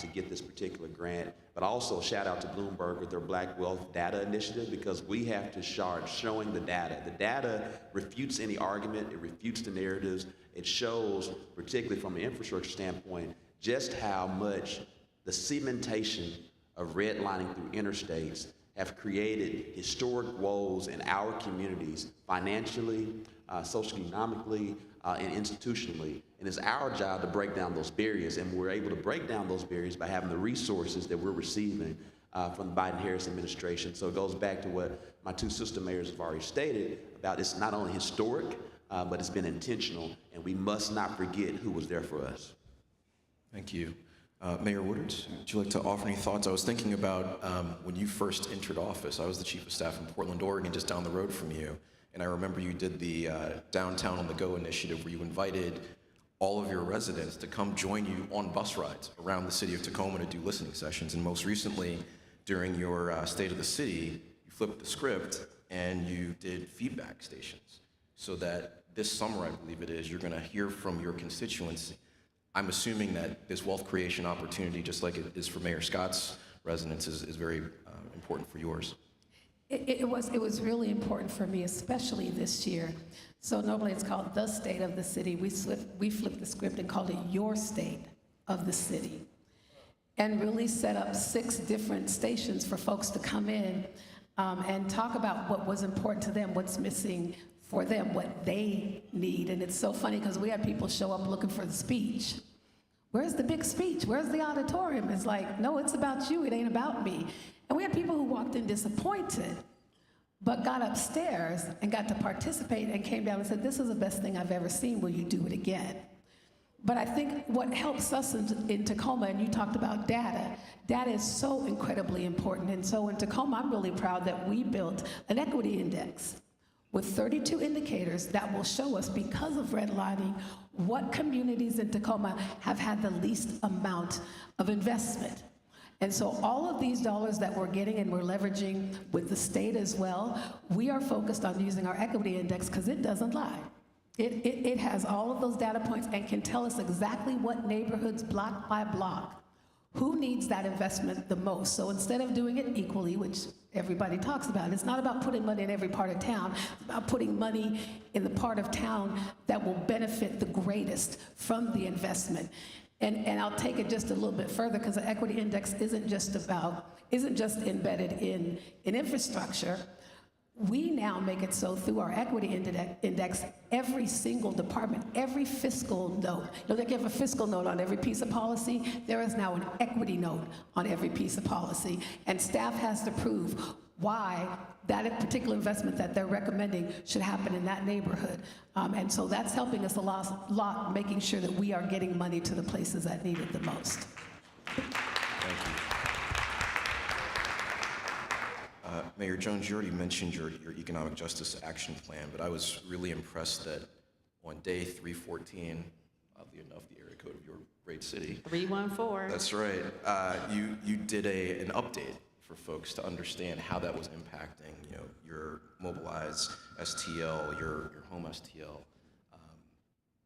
to get this particular grant. But also shout out to Bloomberg with their Black Wealth Data Initiative, because we have to start showing the data. The data refutes any argument, it refutes the narratives. It shows, particularly from an infrastructure standpoint, just how much the cementation of redlining through interstates have created historic woes in our communities, financially, socioeconomically, and institutionally. And it's our job to break down those barriers, and we're able to break down those barriers by having the resources that we're receiving from the Biden-Harris administration. So it goes back to what my 2 sister mayors have already stated about it's not only historic, but it's been intentional, and we must not forget who was there for us. Thank you. Mayor Woodard, would you like to offer any thoughts? I was thinking about when you first entered office. I was the chief of staff in Portland, Oregon, just down the road from you. And I remember you did the Downtown on the Go initiative, where you invited all of your residents to come join you on bus rides around the city of Tacoma to do listening sessions. And most recently, during your State of the City, you flipped the script and you did feedback stations, so that this summer, I believe it is, you're going to hear from your constituents. I'm assuming that this wealth creation opportunity, just like it is for Mayor Scott's residents, is very important for yours. It was really important for me, especially this year. So normally it's called the State of the City. We flipped the script and called it Your State of the City, and really set up 6 different stations for folks to come in and talk about what was important to them, what's missing for them, what they need. And it's so funny because we had people show up looking for the speech. Where's the big speech? Where's the auditorium? It's like, no, it's about you. It ain't about me. And we had people who walked in disappointed, but got upstairs and got to participate and came down and said, this is the best thing I've ever seen, will you do it again? But I think what helps us in Tacoma, and you talked about data is so incredibly important. And so in Tacoma, I'm really proud that we built an equity index with 32 indicators that will show us, because of redlining, what communities in Tacoma have had the least amount of investment. And so all of these dollars that we're getting and we're leveraging with the state as well, we are focused on using our equity index because it doesn't lie. It has all of those data points and can tell us exactly what neighborhoods, block by block, who needs that investment the most. So instead of doing it equally, which everybody talks about, it's not about putting money in every part of town, it's about putting money in the part of town that will benefit the greatest from the investment. And I'll take it just a little bit further, because the equity index isn't just embedded in infrastructure. We now make it so through our equity index, every single department, every fiscal note, like you have a fiscal note on every piece of policy, there is now an equity note on every piece of policy. And staff has to prove why that particular investment that they're recommending should happen in that neighborhood. And so that's helping us a lot, making sure that we are getting money to the places that need it the most. Thank you. Mayor Jones, you already mentioned your economic justice action plan, but I was really impressed that on day 314, oddly enough, the area code of your great city. 314. That's right. You did an update for folks to understand how that was impacting, your mobilized STL, your home STL.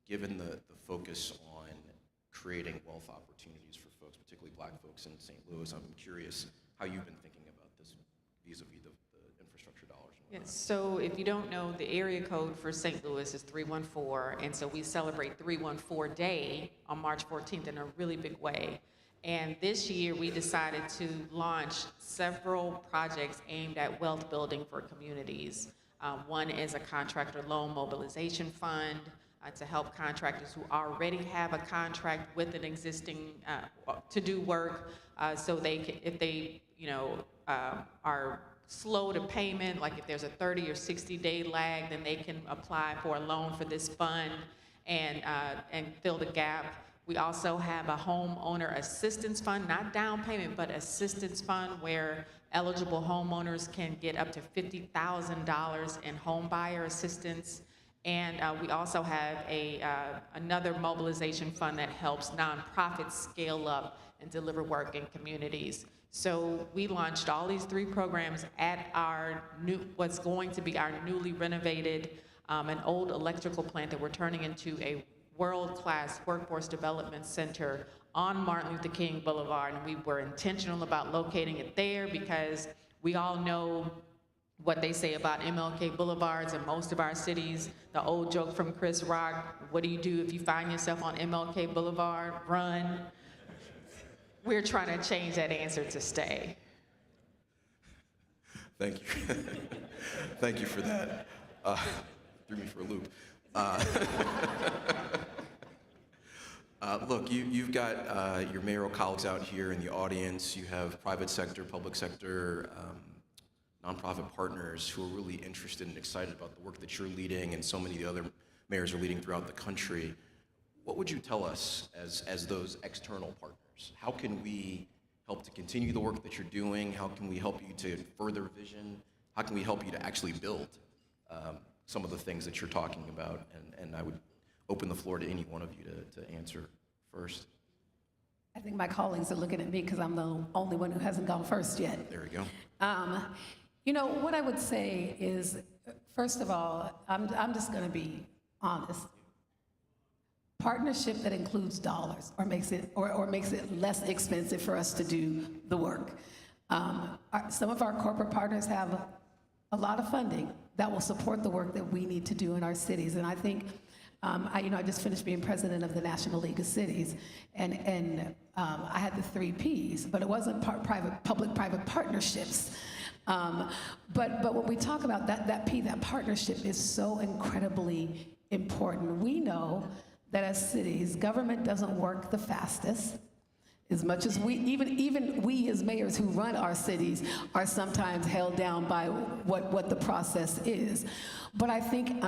Given the focus on creating wealth opportunities for folks, particularly Black folks in St. Louis, I'm curious how you've been thinking about this vis-a-vis the infrastructure dollars. Yes, so if you don't know, the area code for St. Louis is 314, and so we celebrate 314 Day on March 14th in a really big way. And this year we decided to launch several projects aimed at wealth building for communities. One is a contractor loan mobilization fund to help contractors who already have a contract with an existing to do work, so they can, if they are slow to payment, like if there's a 30 or 60-day lag, then they can apply for a loan for this fund and fill the gap. We also have a homeowner assistance fund, not down payment, but assistance fund, where eligible homeowners can get up to $50,000 in home buyer assistance. And we also have another mobilization fund that helps nonprofits scale up and deliver work in communities. So we launched all these 3 programs at our what's going to be our newly renovated, an old electrical plant that we're turning into a world-class workforce development center on Martin Luther King Boulevard. And we were intentional about locating it there because we all know what they say about MLK Boulevards in most of our cities. The old joke from Chris Rock, what do you do if you find yourself on MLK Boulevard? Run. We're trying to change that answer to stay. Thank you. Thank you for that. Threw me for a loop. Look, you've got your mayoral colleagues out here in the audience. You have private sector, public sector, nonprofit partners who are really interested and excited about the work that you're leading and so many of the other mayors are leading throughout the country. What would you tell us as those external partners? How can we help to continue the work that you're doing? How can we help you to further vision? How can we help you to actually build some of the things that you're talking about? And I would open the floor to any one of you to answer first. I think my colleagues are looking at me because I'm the only one who hasn't gone first yet. There we go. What I would say is, first of all, I'm just going to be honest. Partnership that includes dollars or makes it less expensive for us to do the work. Some of our corporate partners have a lot of funding that will support the work that we need to do in our cities. And I think, I just finished being president of the National League of Cities, and I had the 3 Ps, but it wasn't public-private partnerships. But when we talk about that P, that partnership is so incredibly important. We know that as cities, government doesn't work the fastest. As much as even we as mayors who run our cities are sometimes held down by what the process is. But I think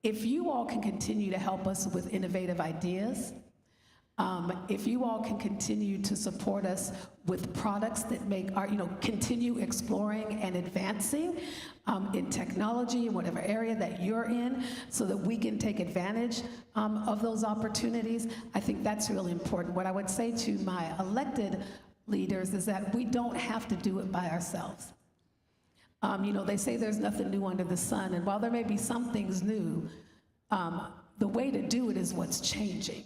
if you all can continue to help us with innovative ideas, if you all can continue to support us with products that make our, continue exploring and advancing in technology, in whatever area that you're in, so that we can take advantage of those opportunities, I think that's really important. What I would say to my elected leaders is that we don't have to do it by ourselves. They say there's nothing new under the sun, and while there may be some things new, the way to do it is what's changing.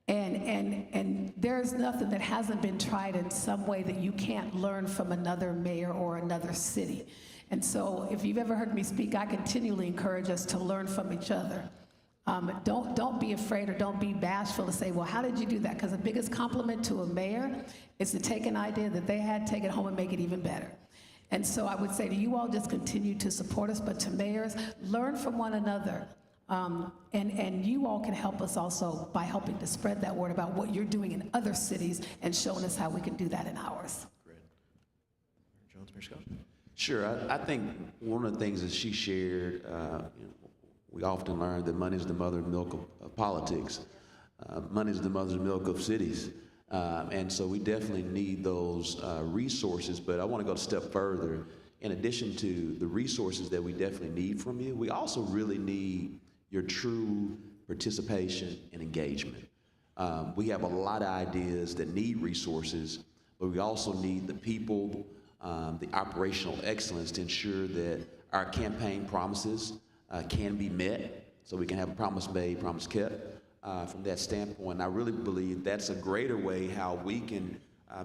And there's nothing that hasn't been tried in some way that you can't learn from another mayor or another city. And so if you've ever heard me speak, I continually encourage us to learn from each other. Don't be afraid or don't be bashful to say, well, how did you do that? Because the biggest compliment to a mayor is to take an idea that they had, take it home and make it even better. And so I would say to you all, just continue to support us, but to mayors, learn from one another. And you all can help us also by helping to spread that word about what you're doing in other cities and showing us how we can do that in ours. Great. Mayor Jones, Mayor Scott? Sure. I think one of the things that she shared, we often learn that money is the mother milk of politics. Money is the mother's milk of cities. And so we definitely need those resources, but I want to go a step further. In addition to the resources that we definitely need from you, we also really need your true participation and engagement. We have a lot of ideas that need resources, but we also need the people, the operational excellence to ensure that our campaign promises can be met, so we can have a promise made, promise kept. From that standpoint, I really believe that's a greater way how we can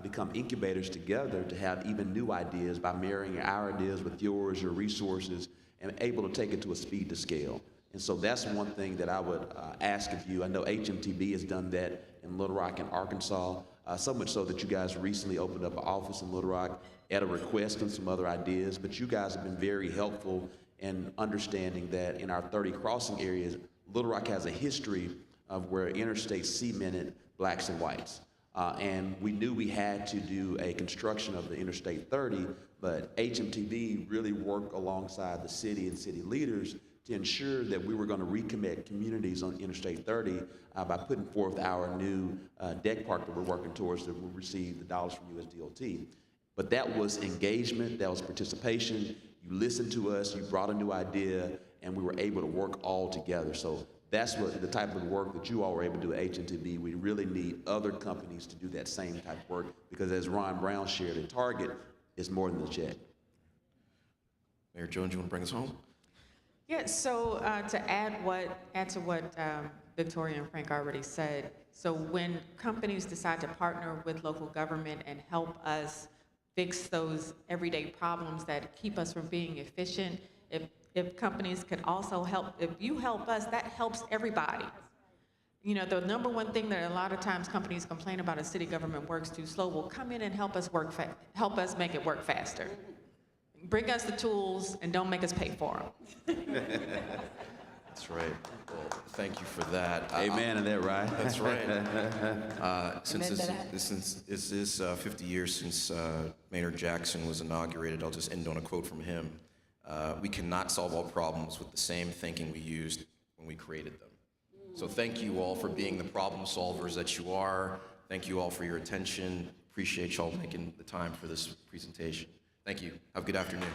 become incubators together to have even new ideas by marrying our ideas with yours, your resources, and able to take it to a speed to scale. And so that's one thing that I would ask of you. I know HMTB has done that in Little Rock and Arkansas, so much so that you guys recently opened up an office in Little Rock at a request and some other ideas, but you guys have been very helpful in understanding that in our 30 crossing areas, Little Rock has a history of where interstates cemented blacks and whites. And we knew we had to do a construction of the Interstate 30, but HMTV really worked alongside the city and city leaders to ensure that we were going to recommit communities on Interstate 30 by putting forth our new deck park that we're working towards that will receive the dollars from USDOT. But that was engagement, that was participation. You listened to us, you brought a new idea, and we were able to work all together. So that's what the type of work that you all were able to do at HMTB. We really need other companies to do that same type of work because, as Ron Brown shared, at Target is more than the check. Mayor Jones, you want to bring us home? Yeah, so to add to what Victoria and Frank already said, so when companies decide to partner with local government and help us fix those everyday problems that keep us from being efficient, if companies could also help, if you help us, that helps everybody. The number one thing that a lot of times companies complain about is city government works too slow. Well, come in and help us make it work faster. Bring us the tools and don't make us pay for them. That's right. Well, thank you for that. Amen to that, right? That's right. Since this is 50 years since Maynard Jackson was inaugurated, I'll just end on a quote from him. We cannot solve all problems with the same thinking we used when we created them. So thank you all for being the problem solvers that you are. Thank you all for your attention. Appreciate y'all making the time for this presentation. Thank you. Have a good afternoon.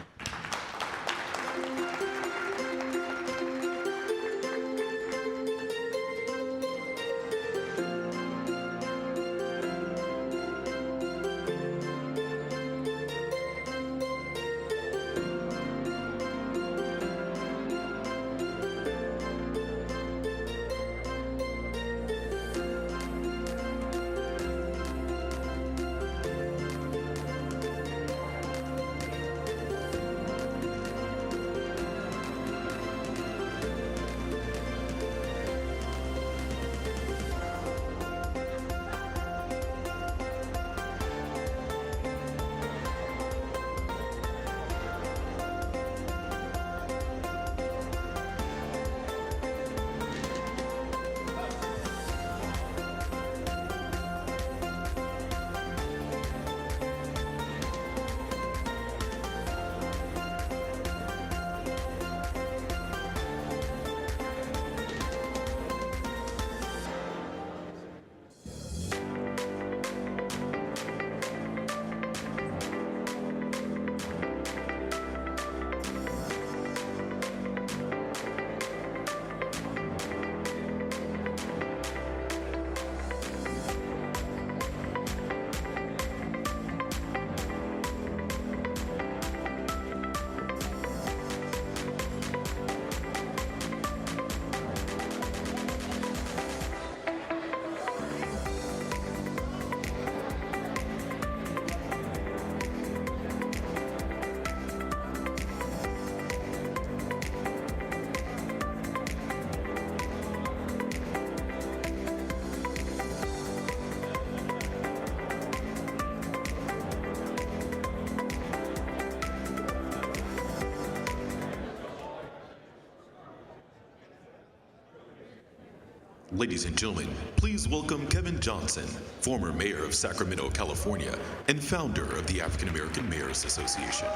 Ladies and gentlemen, please welcome Kevin Johnson, former mayor of Sacramento, California, and founder of the African American Mayors Association.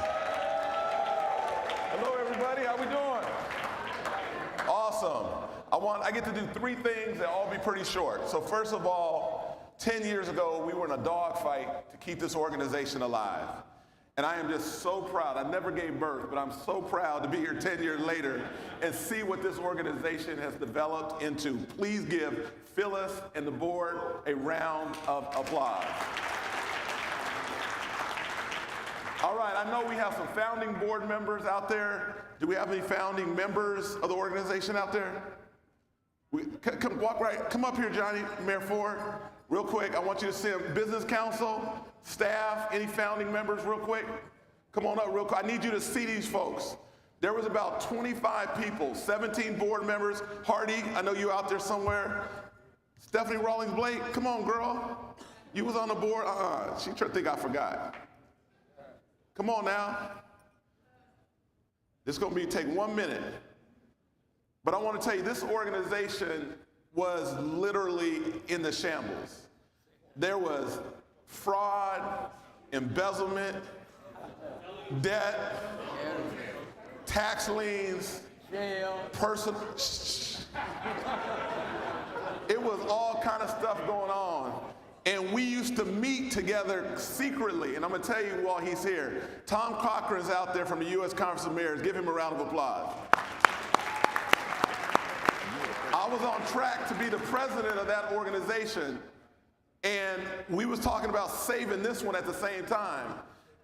Hello, everybody. How we doing? Awesome. I get to do 3 things that all be pretty short. So first of all, 10 years ago, we were in a dogfight to keep this organization alive. And I am just so proud. I never gave birth, but I'm so proud to be here 10 years later and see what this organization has developed into. Please give Phyllis and the board a round of applause. All right, I know we have some founding board members out there. Do we have any founding members of the organization out there? Come up here, Johnny, Mayor Ford, real quick. I want you to see them. Business council, staff, any founding members, real quick? Come on up real quick. I need you to see these folks. There was about 25 people, 17 board members. Hardy, I know you out there somewhere. Stephanie Rawlings Blake, come on, girl. You was on the board. She think I forgot. Come on now. This is gonna take 1 minute. But I want to tell you, this organization was literally in the shambles. There was fraud, embezzlement, debt, tax liens, personal. It was all kind of stuff going on. And we used to meet together secretly. And I'm going to tell you while he's here, Tom Cochran's out there from the U.S. Conference of Mayors. Give him a round of applause. I was on track to be the president of that organization, and we was talking about saving this one at the same time.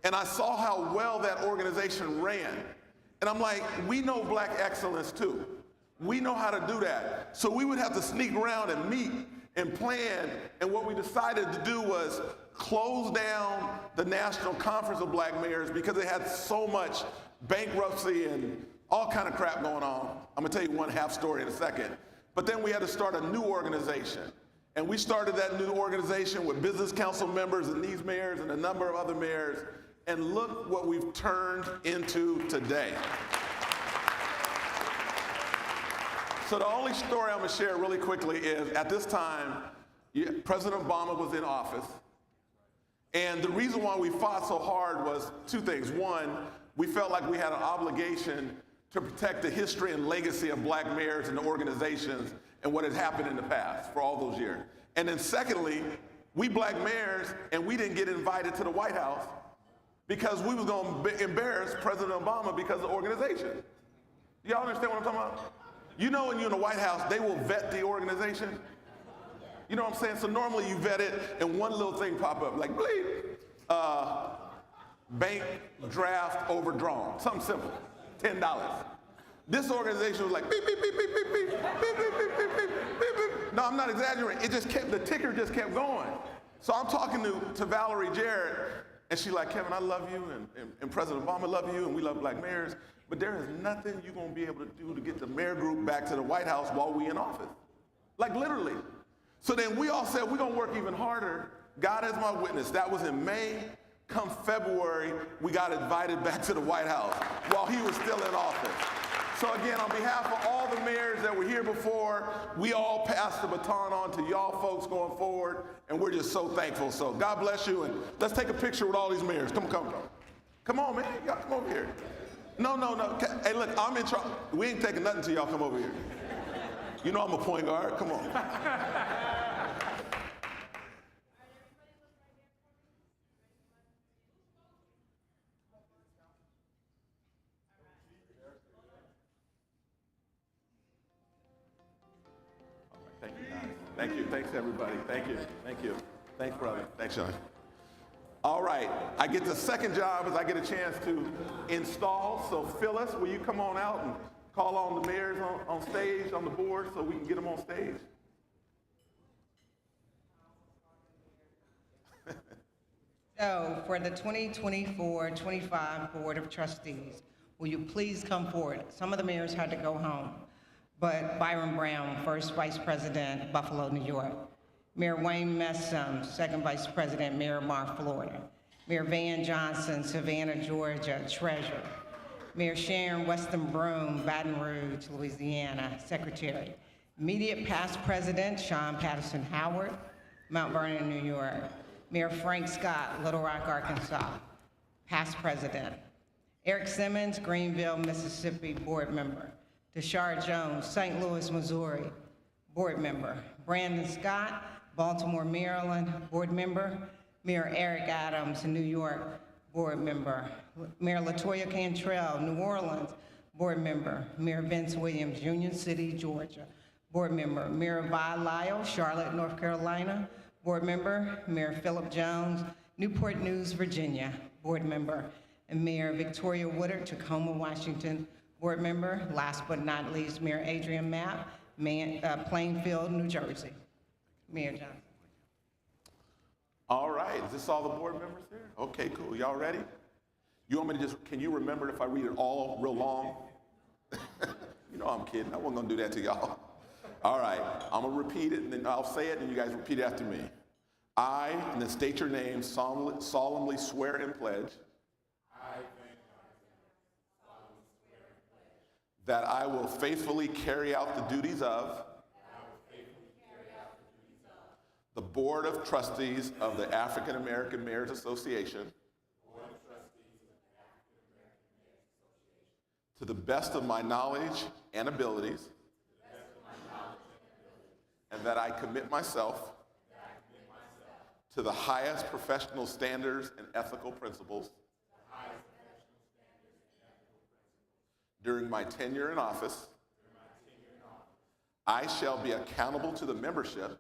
And I saw how well that organization ran. And I'm like, we know black excellence too. We know how to do that. So we would have to sneak around and meet and plan. And what we decided to do was close down the National Conference of Black Mayors because it had so much bankruptcy and all kind of crap going on. I'm gonna tell you one half story in a second. But then we had to start a new organization. And we started that new organization with business council members and these mayors and a number of other mayors. And look what we've turned into today. So the only story I'm gonna share really quickly is at this time, President Obama was in office. And the reason why we fought so hard was 2 things. One, we felt like we had an obligation to protect the history and legacy of black mayors and the organizations and what had happened in the past for all those years. And then secondly, we black mayors, and we didn't get invited to the White House because we was gonna embarrass President Obama because of the organization. Y'all understand what I'm talking about? You know when you're in the White House, they will vet the organization. You know what I'm saying? So normally you vet it and one little thing pop up, like bleep, bank draft overdrawn, something simple. $10. This organization was like beep, beep, beep, beep, beep, beep, beep, beep, beep, beep, beep, beep, beep. No, I'm not exaggerating. It just kept, the ticker just kept going. So I'm talking to Valerie Jarrett, and she's like, Kevin, I love you, and President Obama love you, and we love black mayors, but there is nothing you're gonna be able to do to get the mayor group back to the White House while we in office. Like literally. So then we all said, we're gonna work even harder. God is my witness. That was in May. Come February, we got invited back to the White House while he was still in office. So again, on behalf of all the mayors that were here before, we all pass the baton on to y'all folks going forward, and we're just so thankful. So God bless you, and let's take a picture with all these mayors. Come on, man, y'all come over here. No. Hey, look, I'm in charge. We ain't taking nothing till y'all come over here. You know I'm a point guard, come on. Thank you. Thanks, everybody. Thank you. Thanks, brother. Thanks, Sean. All right. I get the second job is I get a chance to install. So Phyllis, will you come on out and call on the mayors on stage, on the board, so we can get them on stage? So for the 2024-25 Board of Trustees, will you please come forward? Some of the mayors had to go home. But Byron Brown, first Vice President, Buffalo, New York. Mayor Wayne Messam, second Vice President, Miramar, Florida. Mayor Van Johnson, Savannah, Georgia, Treasurer. Mayor Sharon Weston Broom, Baton Rouge, Louisiana, Secretary. Immediate past president, Sean Patterson Howard, Mount Vernon, New York. Mayor Frank Scott, Little Rock, Arkansas, past president. Eric Simmons, Greenville, Mississippi, board member. Tashard Jones, St. Louis, Missouri, board member. Brandon Scott, Baltimore, Maryland, board member. Mayor Eric Adams, New York, board member. Mayor LaToya Cantrell, New Orleans, board member. Mayor Vince Williams, Union City, Georgia, board member. Mayor Vi Lyle, Charlotte, North Carolina, board member. Mayor Philip Jones, Newport News, Virginia, board member. And Mayor Victoria Woodard, Tacoma, Washington, board member. Last but not least, Mayor Adrian Mapp, Plainfield, New Jersey. Mayor Johnson. All right, is this all the board members here? Okay, cool, y'all ready? You want me to can you remember it if I read it all real long? You know I'm kidding, I wasn't gonna do that to y'all. All right, I'm gonna repeat it and then I'll say it and you guys repeat it after me. I, and then state your name, solemnly swear and pledge that I will faithfully carry out the duties of the Board of Trustees of the African American Mayors Association to the best of my knowledge and abilities, and that I commit myself to the highest professional standards and ethical principles during my tenure in office. I shall be accountable to the membership,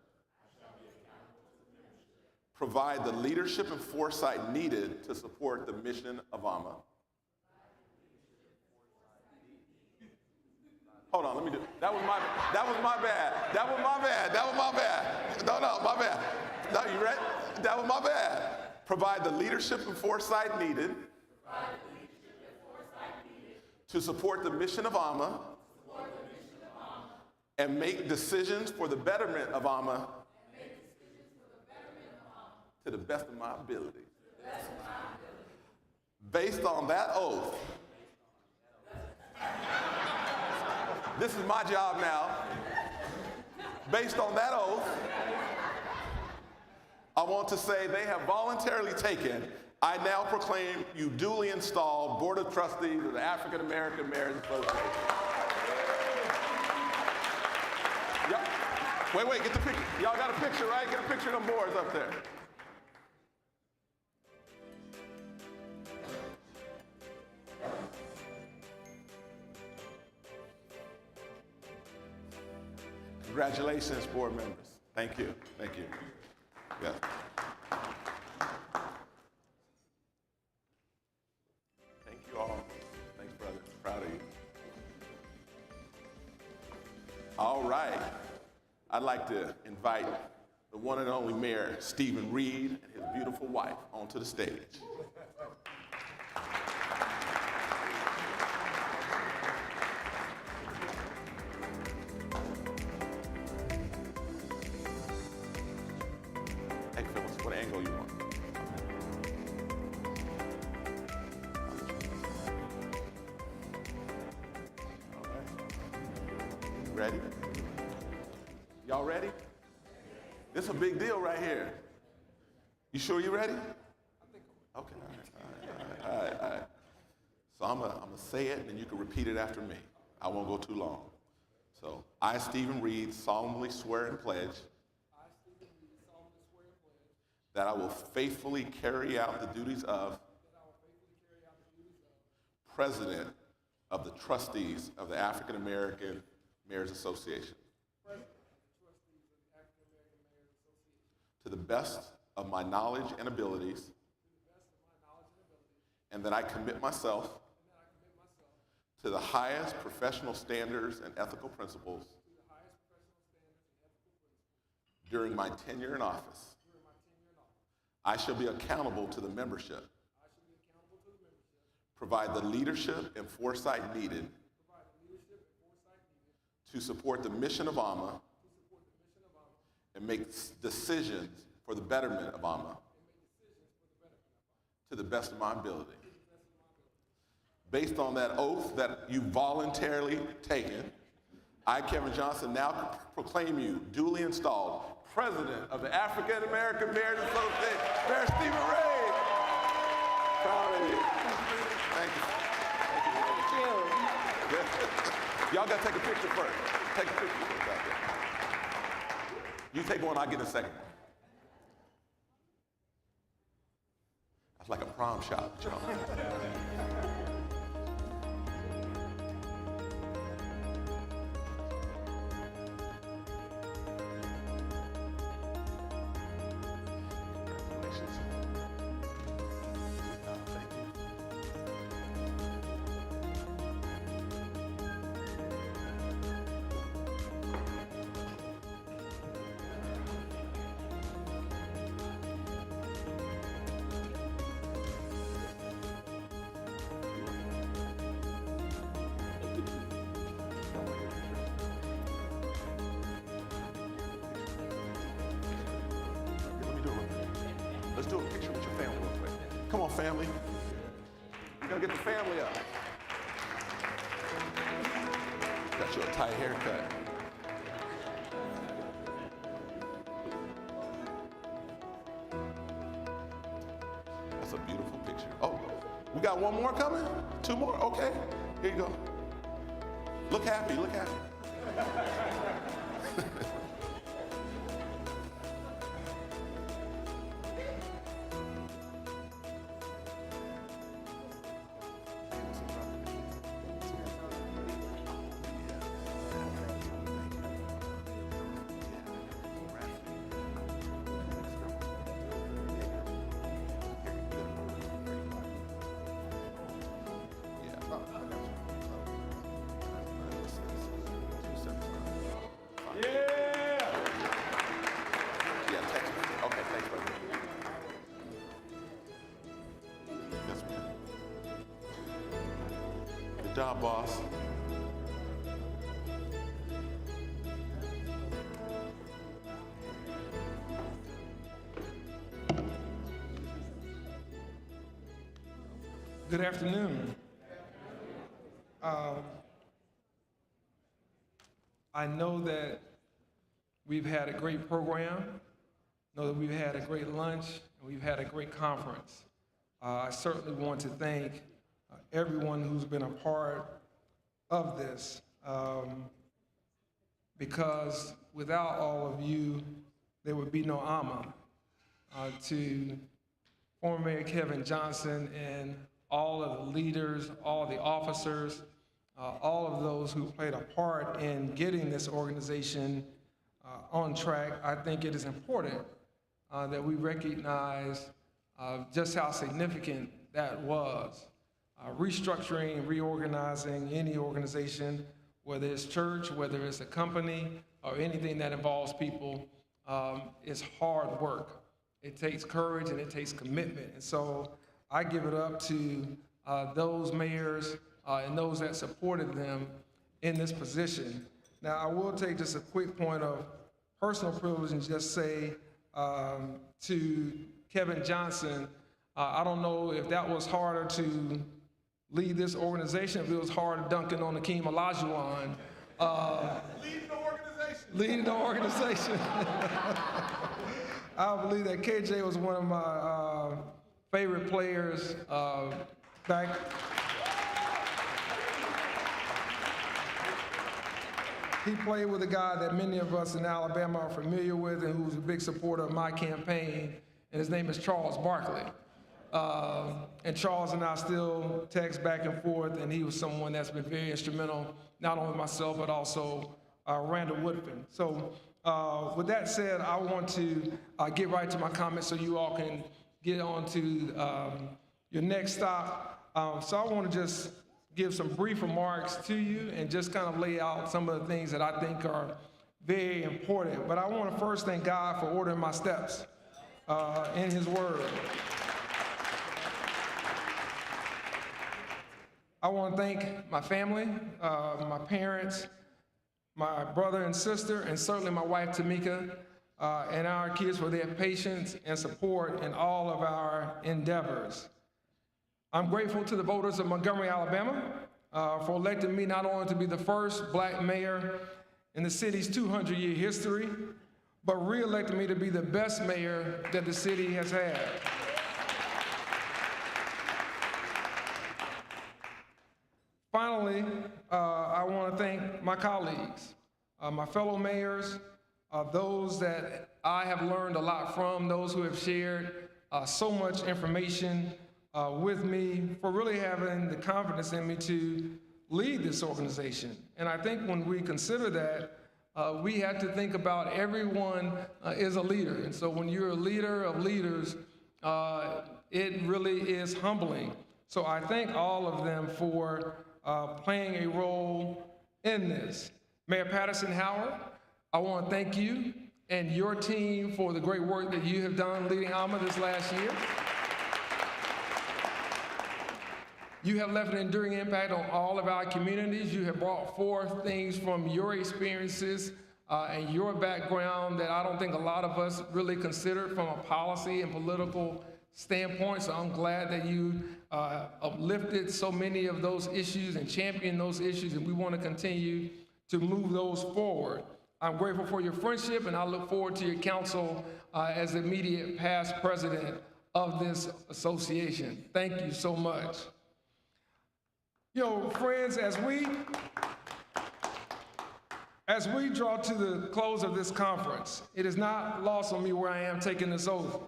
provide the leadership and foresight needed to support the mission of AMA. Hold on, let me do it. That was my bad. No, my bad. No, you ready? That was my bad. Provide the leadership and foresight needed to support the mission of AMA and make decisions for the betterment of AMA to the best of my ability. Based on that oath, this is my job now. Based on that oath, I want to say they have voluntarily taken. I now proclaim you duly installed Board of Trustees of the African American Mayors Association. Wait, get the picture. Y'all got a picture, right? Get a picture of them boards up there. Congratulations, board members. Thank you. Yeah. Thank you all. Thanks, brother. Proud of you. All right. I'd like to invite the one and only Mayor Stephen Reed and his beautiful wife onto the stage. Hey, Phyllis, what angle you want? All right. Ready? Y'all ready? This is a big deal right here. You sure you ready? Okay, all right. So I'm gonna say it and then you can repeat it after me. I won't go too long. So, I, Stephen Reed, solemnly swear and pledge that I will faithfully carry out the duties of President of the Trustees of the African American Mayors Association to the best of my knowledge and abilities, and that I commit myself to the highest professional standards and ethical principles during my tenure in office. I shall be accountable to the membership, provide the leadership and foresight needed to support the mission of AMA and make decisions for the betterment of AMA to the best of my ability. Based on that oath that you voluntarily taken, I, Kevin Johnson, now proclaim you duly installed President of the African American Mayors Association. Mayor Stephen Ray. Proud of you. Thank you. Y'all got to take a picture first. Take a picture first out there. You take one, I'll get a second one. That's like a prom shot, John. Let's do a picture with your family real quick. Come on, family. We gotta get the family up. Got you a tight haircut. That's a beautiful picture. Oh, we got one more coming? Two more? Okay. Here you go. Look happy, look happy. Good job, boss. Good afternoon. I know that we've had a great program, know that we've had a great lunch, and we've had a great conference. I certainly want to thank everyone who's been a part of this, because without all of you, there would be no AMA. To former Mayor Kevin Johnson and all of the leaders, all the officers, all of those who played a part in getting this organization on track, I think it is important that we recognize just how significant that was. Restructuring, reorganizing any organization, whether it's church, whether it's a company, or anything that involves people, is hard work. It takes courage and it takes commitment. And so I give it up to those mayors and those that supported them in this position. Now, I will take just a quick point of personal privilege and just say to Kevin Johnson, I don't know if that was harder to lead this organization, if it was harder dunking on Akeem Olajuwon. Leading the organization. I believe that KJ was one of my favorite players back. He played with a guy that many of us in Alabama are familiar with and who was a big supporter of my campaign, and his name is Charles Barkley. And Charles and I still text back and forth, and he was someone that's been very instrumental, not only myself, but also Randall Woodfin. So with that said, I want to get right to my comments so you all can get on to your next stop. So I want to just give some brief remarks to you and just kind of lay out some of the things that I think are very important. But I want to first thank God for ordering my steps in His Word. I want to thank my family, my parents, my brother and sister, and certainly my wife, Tamika, and our kids for their patience and support in all of our endeavors. I'm grateful to the voters of Montgomery, Alabama, for electing me not only to be the first black mayor in the city's 200-year history, but re-elected me to be the best mayor that the city has had. Finally, I want to thank my colleagues, my fellow mayors, those that I have learned a lot from, those who have shared so much information with me, for really having the confidence in me to lead this organization. And I think when we consider that, we have to think about everyone is a leader. And so when you're a leader of leaders, it really is humbling. So I thank all of them for playing a role in this. Mayor Patterson Howard, I want to thank you and your team for the great work that you have done leading ALMA this last year. You have left an enduring impact on all of our communities. You have brought forth things from your experiences and your background that I don't think a lot of us really considered from a policy and political standpoint. So I'm glad that you uplifted so many of those issues and championed those issues, and we want to continue to move those forward. I'm grateful for your friendship, and I look forward to your counsel as the immediate past president of this association. Thank you so much. You know, friends, as we draw to the close of this conference, it is not lost on me where I am taking this oath.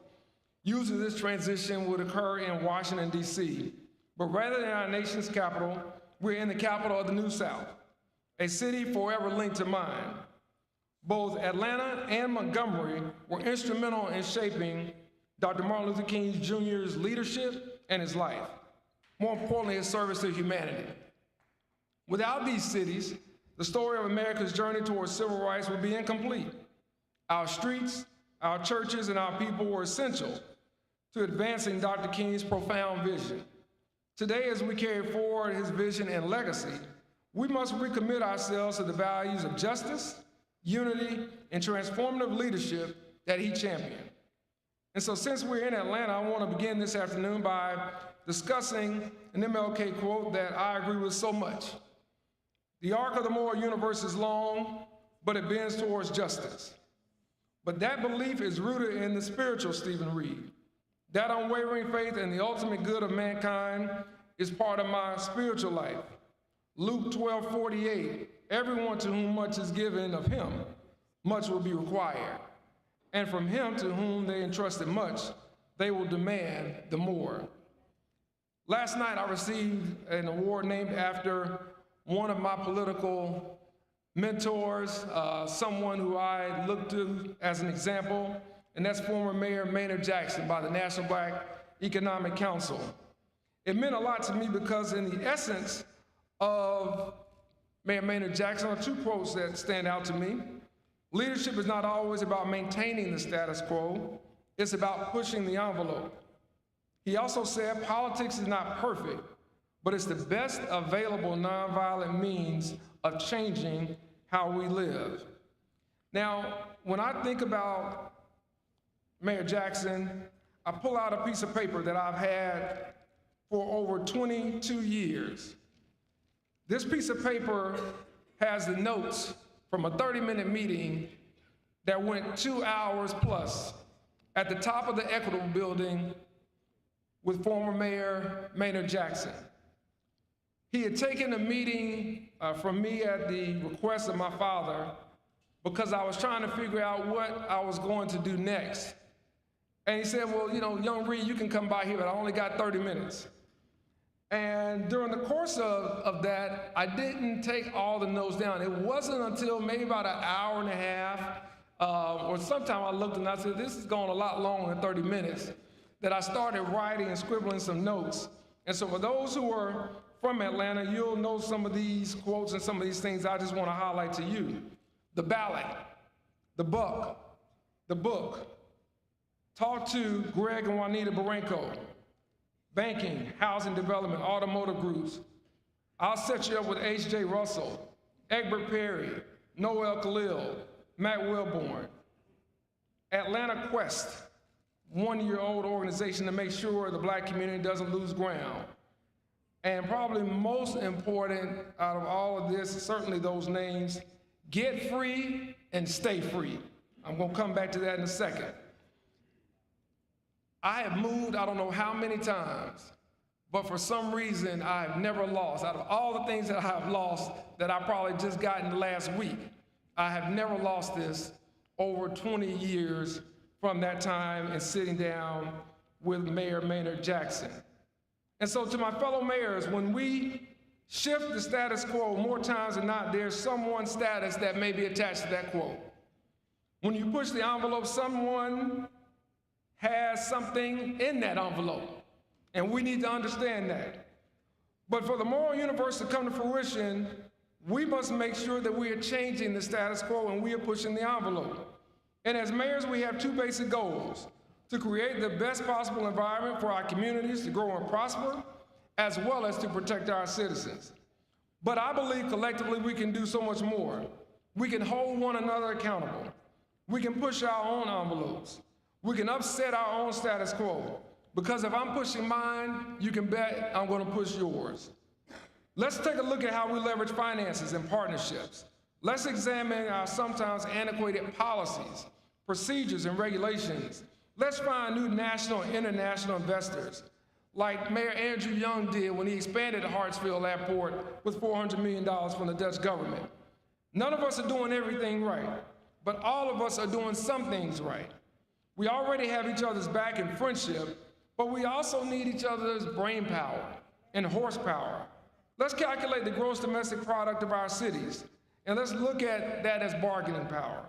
Usually this transition would occur in Washington, D.C., but rather than our nation's capital, we're in the capital of the New South, a city forever linked to mine. Both Atlanta and Montgomery were instrumental in shaping Dr. Martin Luther King Jr.'s leadership and his life. More importantly, his service to humanity. Without these cities, the story of America's journey towards civil rights would be incomplete. Our streets, our churches, and our people were essential to advancing Dr. King's profound vision. Today, as we carry forward his vision and legacy, we must recommit ourselves to the values of justice, unity, and transformative leadership that he championed. And so since we're in Atlanta, I want to begin this afternoon by discussing an MLK quote that I agree with so much. The arc of the moral universe is long, but it bends towards justice. But that belief is rooted in the spiritual Stephen Reed. That unwavering faith in the ultimate good of mankind is part of my spiritual life. Luke 12:48, everyone to whom much is given of him, much will be required. And from him to whom they entrusted much, they will demand the more. Last night, I received an award named after one of my political mentors, someone who I look to as an example, and that's former Mayor Maynard Jackson by the National Black Economic Council. It meant a lot to me because in the essence of Mayor Maynard Jackson are two quotes that stand out to me. Leadership is not always about maintaining the status quo, it's about pushing the envelope. He also said, politics is not perfect, but it's the best available nonviolent means of changing how we live. Now, when I think about Mayor Jackson, I pull out a piece of paper that I've had for over 22 years. This piece of paper has the notes from a 30-minute meeting that went 2 hours plus at the top of the Equitable Building with former Mayor Maynard Jackson. He had taken a meeting from me at the request of my father because I was trying to figure out what I was going to do next. And he said, well, you know, young Reed, you can come by here, but I only got 30 minutes. And during the course of that, I didn't take all the notes down. It wasn't until maybe about an hour and a half, or sometime I looked and I said, this is going a lot longer than 30 minutes, that I started writing and scribbling some notes. And so for those who are from Atlanta, you'll know some of these quotes and some of these things I just want to highlight to you. The ballot, the buck, the book. Talk to Greg and Juanita Barranco. Banking, housing development, automotive groups. I'll set you up with H.J. Russell, Egbert Perry, Noel Khalil, Matt Wilborn. Atlanta Quest, one-year-old organization to make sure the black community doesn't lose ground. And probably most important out of all of this, certainly those names, get free and stay free. I'm gonna come back to that in a second. I have moved, I don't know how many times, but for some reason I have never lost. Out of all the things that I have lost that I probably just got in the last week, I have never lost this over 20 years from that time and sitting down with Mayor Maynard Jackson. And so to my fellow mayors, when we shift the status quo, more times than not, there's someone's status that may be attached to that quo. When you push the envelope, someone has something in that envelope, and we need to understand that. But for the moral universe to come to fruition, we must make sure that we are changing the status quo and we are pushing the envelope. And as mayors, we have two basic goals: to create the best possible environment for our communities to grow and prosper, as well as to protect our citizens. But I believe collectively we can do so much more. We can hold one another accountable. We can push our own envelopes. We can upset our own status quo. Because if I'm pushing mine, you can bet I'm going to push yours. Let's take a look at how we leverage finances and partnerships. Let's examine our sometimes antiquated policies, procedures, and regulations. Let's find new national and international investors, like Mayor Andrew Young did when he expanded the Hartsfield Airport with $400 million from the Dutch government. None of us are doing everything right, but all of us are doing some things right. We already have each other's back in friendship, but we also need each other's brain power and horsepower. Let's calculate the gross domestic product of our cities, and let's look at that as bargaining power.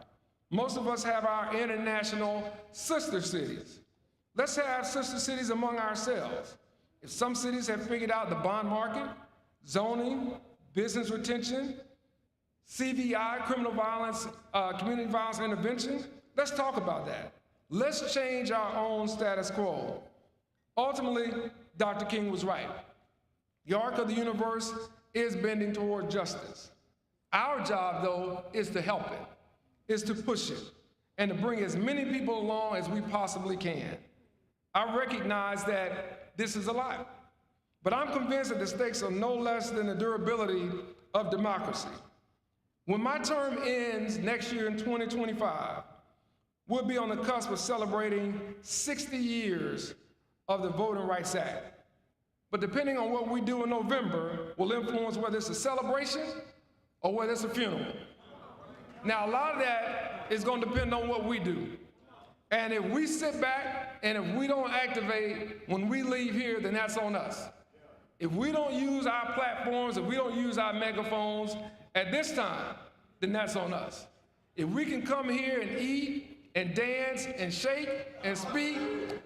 Most of us have our international sister cities. Let's have sister cities among ourselves. If some cities have figured out the bond market, zoning, business retention, CVI, criminal violence, community violence intervention, let's talk about that. Let's change our own status quo. Ultimately, Dr. King was right. The arc of the universe is bending toward justice. Our job, though, is to help it, is to push it, and to bring as many people along as we possibly can. I recognize that this is a lot, but I'm convinced that the stakes are no less than the durability of democracy. When my term ends next year in 2025, we'll be on the cusp of celebrating 60 years of the Voting Rights Act. But depending on what we do in November will influence whether it's a celebration or whether it's a funeral. Now, a lot of that is going to depend on what we do. And if we sit back and if we don't activate when we leave here, then that's on us. If we don't use our platforms, if we don't use our megaphones at this time, then that's on us. If we can come here and eat and dance and shake and speak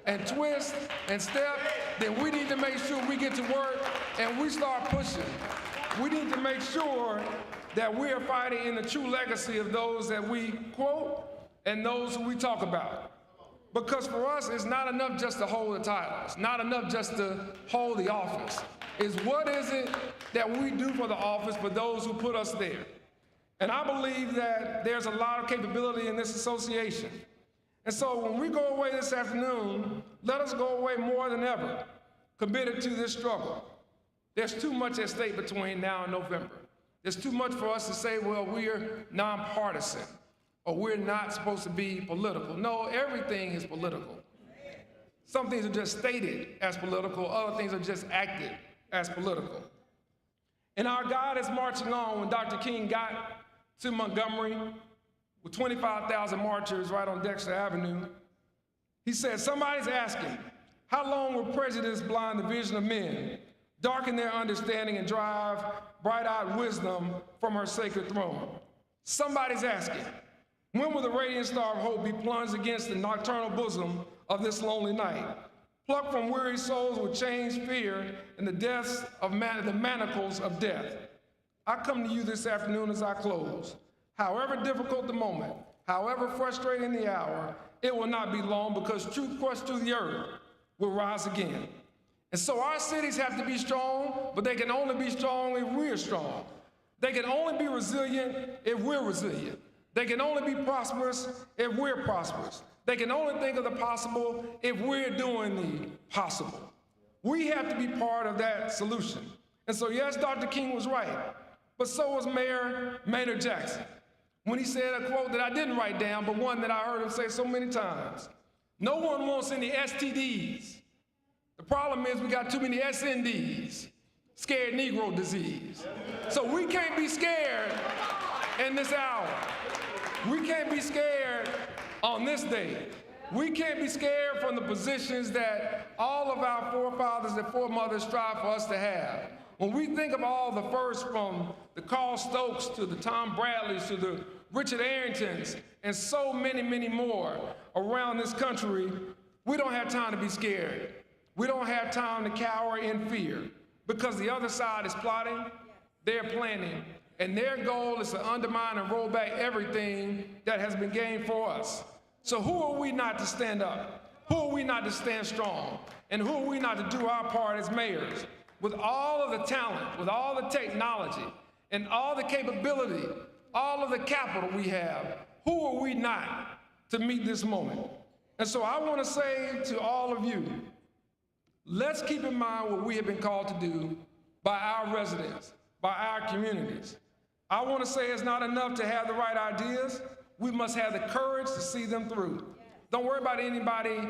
and twist and step, then we need to make sure we get to work and we start pushing. We need to make sure that we are fighting in the true legacy of those that we quote and those who we talk about. Because for us, it's not enough just to hold the title. It's not enough just to hold the office. It's what is it that we do for the office for those who put us there. And I believe that there's a lot of capability in this association. And so when we go away this afternoon, let us go away more than ever committed to this struggle. There's too much at stake between now and November. There's too much for us to say, well, we're nonpartisan, or we're not supposed to be political. No, everything is political. Some things are just stated as political, other things are just acted as political. And our God is marching on. When Dr. King got to Montgomery with 25,000 marchers right on Dexter Avenue, he said, somebody's asking, how long will prejudice blind the vision of men, darken their understanding, and drive bright-eyed wisdom from her sacred throne? Somebody's asking, when will the radiant star of hope be plunged against the nocturnal bosom of this lonely night, plucked from weary souls with chains, fear, and the deaths of the manacles of death? I come to you this afternoon as I close. However difficult the moment, however frustrating the hour, it will not be long, because truth crushed through the earth will rise again. And so our cities have to be strong, but they can only be strong if we're strong. They can only be resilient if we're resilient. They can only be prosperous if we're prosperous. They can only think of the possible if we're doing the possible. We have to be part of that solution. And so yes, Dr. King was right, but so was Mayor Maynard Jackson when he said a quote that I didn't write down, but one that I heard him say so many times. No one wants any STDs. The problem is we got too many SNDs, scared Negro disease. So we can't be scared in this hour. We can't be scared on this day. We can't be scared from the positions that all of our forefathers and foremothers strive for us to have. When we think of all the firsts, from the Carl Stokes to the Tom Bradleys to the Richard Arringtons and so many, many more around this country, we don't have time to be scared. We don't have time to cower in fear, because the other side is plotting, they're planning, and their goal is to undermine and roll back everything that has been gained for us. So who are we not to stand up? Who are we not to stand strong? And who are we not to do our part as mayors? With all of the talent, with all the technology, and all the capability, all of the capital we have, who are we not to meet this moment? And so I want to say to all of you, let's keep in mind what we have been called to do by our residents, by our communities. I want to say it's not enough to have the right ideas. We must have the courage to see them through. Don't worry about anybody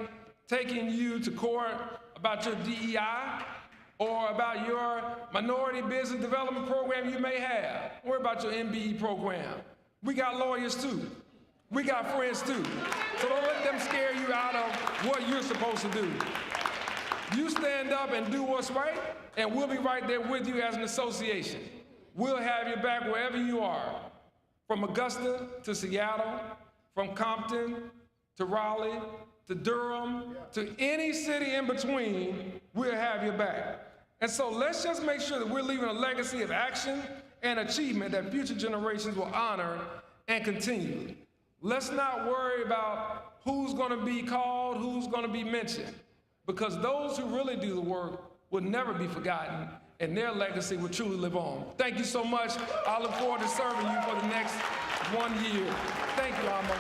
taking you to court about your DEI or about your minority business development program you may have. Don't worry about your MBE program. We got lawyers too. We got friends too. So don't let them scare you out of what you're supposed to do. You stand up and do what's right, and we'll be right there with you as an association. We'll have your back wherever you are, from Augusta to Seattle, from Compton to Raleigh to Durham to any city in between, we'll have your back. And so let's just make sure that we're leaving a legacy of action and achievement that future generations will honor and continue. Let's not worry about who's going to be called, who's going to be mentioned, because those who really do the work will never be forgotten, and their legacy will truly live on. Thank you so much. I look forward to serving you for the next 1 year. Thank you, Amma.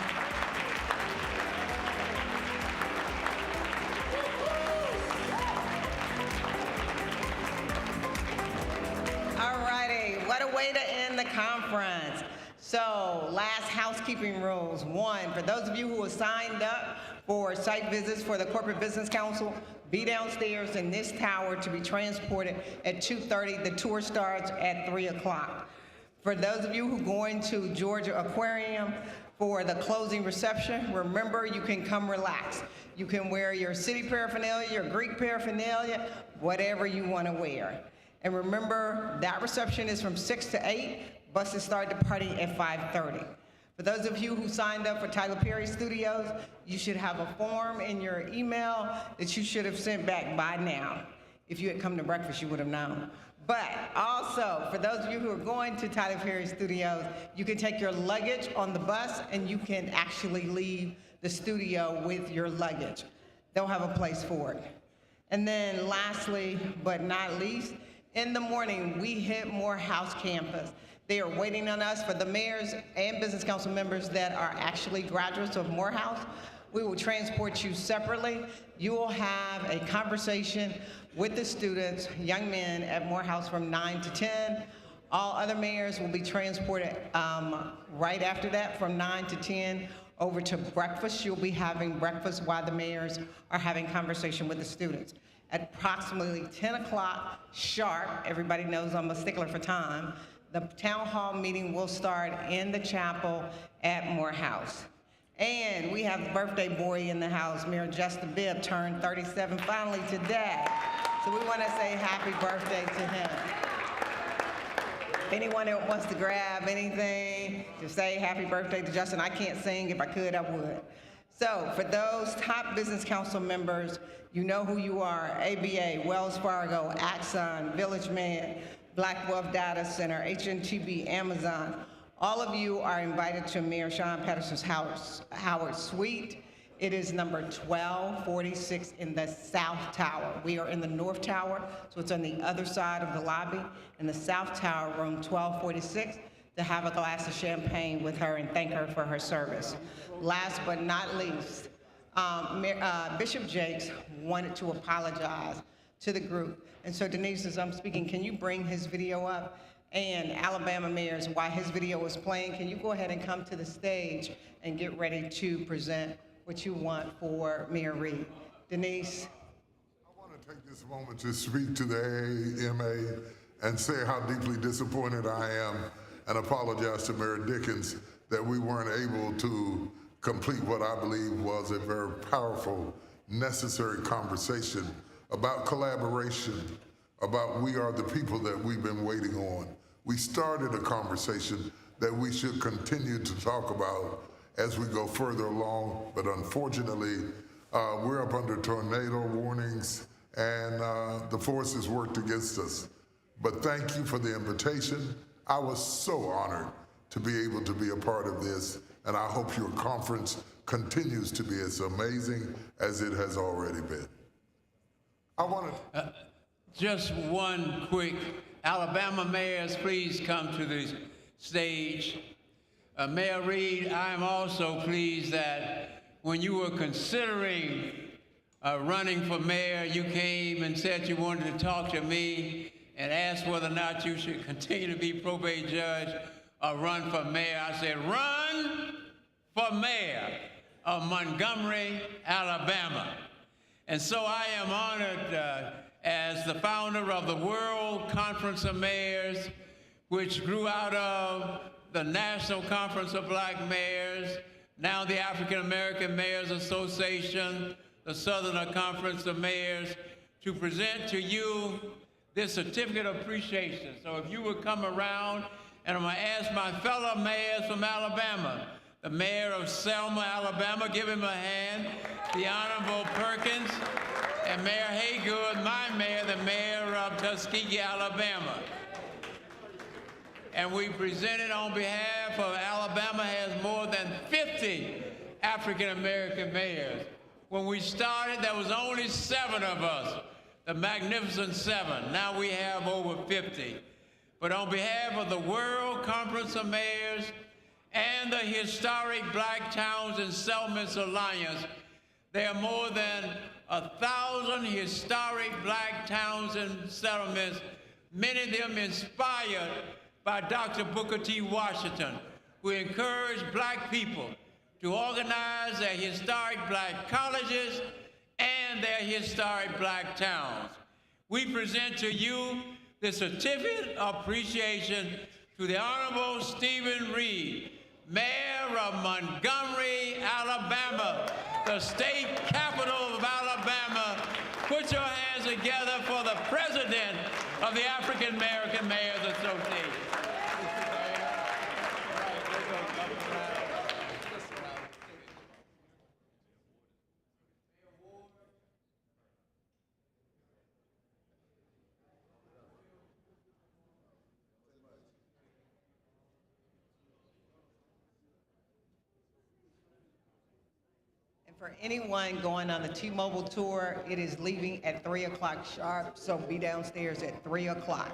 All righty, what a way to end the conference. So, last housekeeping rules. One, for those of you who have signed up for site visits for the Corporate Business Council, be downstairs in this tower to be transported at 2:30. The tour starts at 3 o'clock. For those of you who are going to Georgia Aquarium for the closing reception, remember you can come relax. You can wear your city paraphernalia, your Greek paraphernalia, whatever you want to wear. And remember, that reception is from 6 to 8. Buses start departing at 5:30. For those of you who signed up for Tyler Perry Studios, you should have a form in your email that you should have sent back by now. If you had come to breakfast, you would have known. But also, for those of you who are going to Tyler Perry Studios, you can take your luggage on the bus and you can actually leave the studio with your luggage. They'll have a place for it. And then lastly, but not least, in the morning, we hit Morehouse campus. They are waiting on us. For the mayors and business council members that are actually graduates of Morehouse, we will transport you separately. You will have a conversation with the students, young men at Morehouse from 9 to 10. All other mayors will be transported right after that from 9 to 10 over to breakfast. You'll be having breakfast while the mayors are having conversation with the students. At approximately 10 o'clock sharp, everybody knows I'm a stickler for time, the town hall meeting will start in the chapel at Morehouse. And we have the birthday boy in the house. Mayor Justin Bibb turned 37 finally today. So we want to say happy birthday to him. If anyone that wants to grab anything to say happy birthday to Justin, I can't sing. If I could, I would. So for those top business council members, you know who you are: ABA, Wells Fargo, Axon, Village Man, Black Wealth Data Center, HNTB, Amazon. All of you are invited to Mayor Sean Patterson's Howard Suite. It is number 1246 in the South Tower. We are in the North Tower, so it's on the other side of the lobby. In the South Tower, room 1246, to have a glass of champagne with her and thank her for her service. Last but not least, Bishop Jakes wanted to apologize to the group. And so Denise, as I'm speaking, can you bring his video up? And Alabama mayors, while his video is playing, can you go ahead and come to the stage and get ready to present what you want for Mayor Reed? Denise. I want to take this moment to speak to the AMA and say how deeply disappointed I am and apologize to Mayor Dickens that we weren't able to complete what I believe was a very powerful, necessary conversation about collaboration, about we are the people that we've been waiting on. We started a conversation that we should continue to talk about as we go further along, but unfortunately, we're up under tornado warnings and the forces worked against us. But thank you for the invitation. I was so honored to be able to be a part of this, and I hope your conference continues to be as amazing as it has already been. I want to... Just one quick, Alabama mayors, please come to the stage. Mayor Reed, I am also pleased that when you were considering running for mayor, you came and said you wanted to talk to me and asked whether or not you should continue to be probate judge or run for mayor. I said, run for mayor of Montgomery, Alabama. And so I am honored as the founder of the World Conference of Mayors, which grew out of the National Conference of Black Mayors, now the African American Mayors Association, the Southern Conference of Mayors, to present to you this certificate of appreciation. So if you would come around, and I'm gonna ask my fellow mayors from Alabama, the mayor of Selma, Alabama, give him a hand, the Honorable Perkins, and Mayor Haygood, my mayor, the mayor of Tuskegee, Alabama. And we presented on behalf of Alabama has more than 50 African-American mayors. When we started, there was only 7 of us, the Magnificent 7. Now we have over 50. But on behalf of the World Conference of Mayors and the Historic Black Towns and Settlements Alliance, there are more than 1,000 historic black towns and settlements, many of them inspired by Dr. Booker T. Washington, who encouraged black people to organize their historic black colleges and their historic black towns. We present to you the certificate of appreciation to the Honorable Stephen Reed, Mayor of Montgomery, Alabama, the state capital of Alabama. Put your hands together for the President of the African American Mayors Association. For anyone going on the T-Mobile tour, it is leaving at 3 o'clock sharp, so be downstairs at 3 o'clock.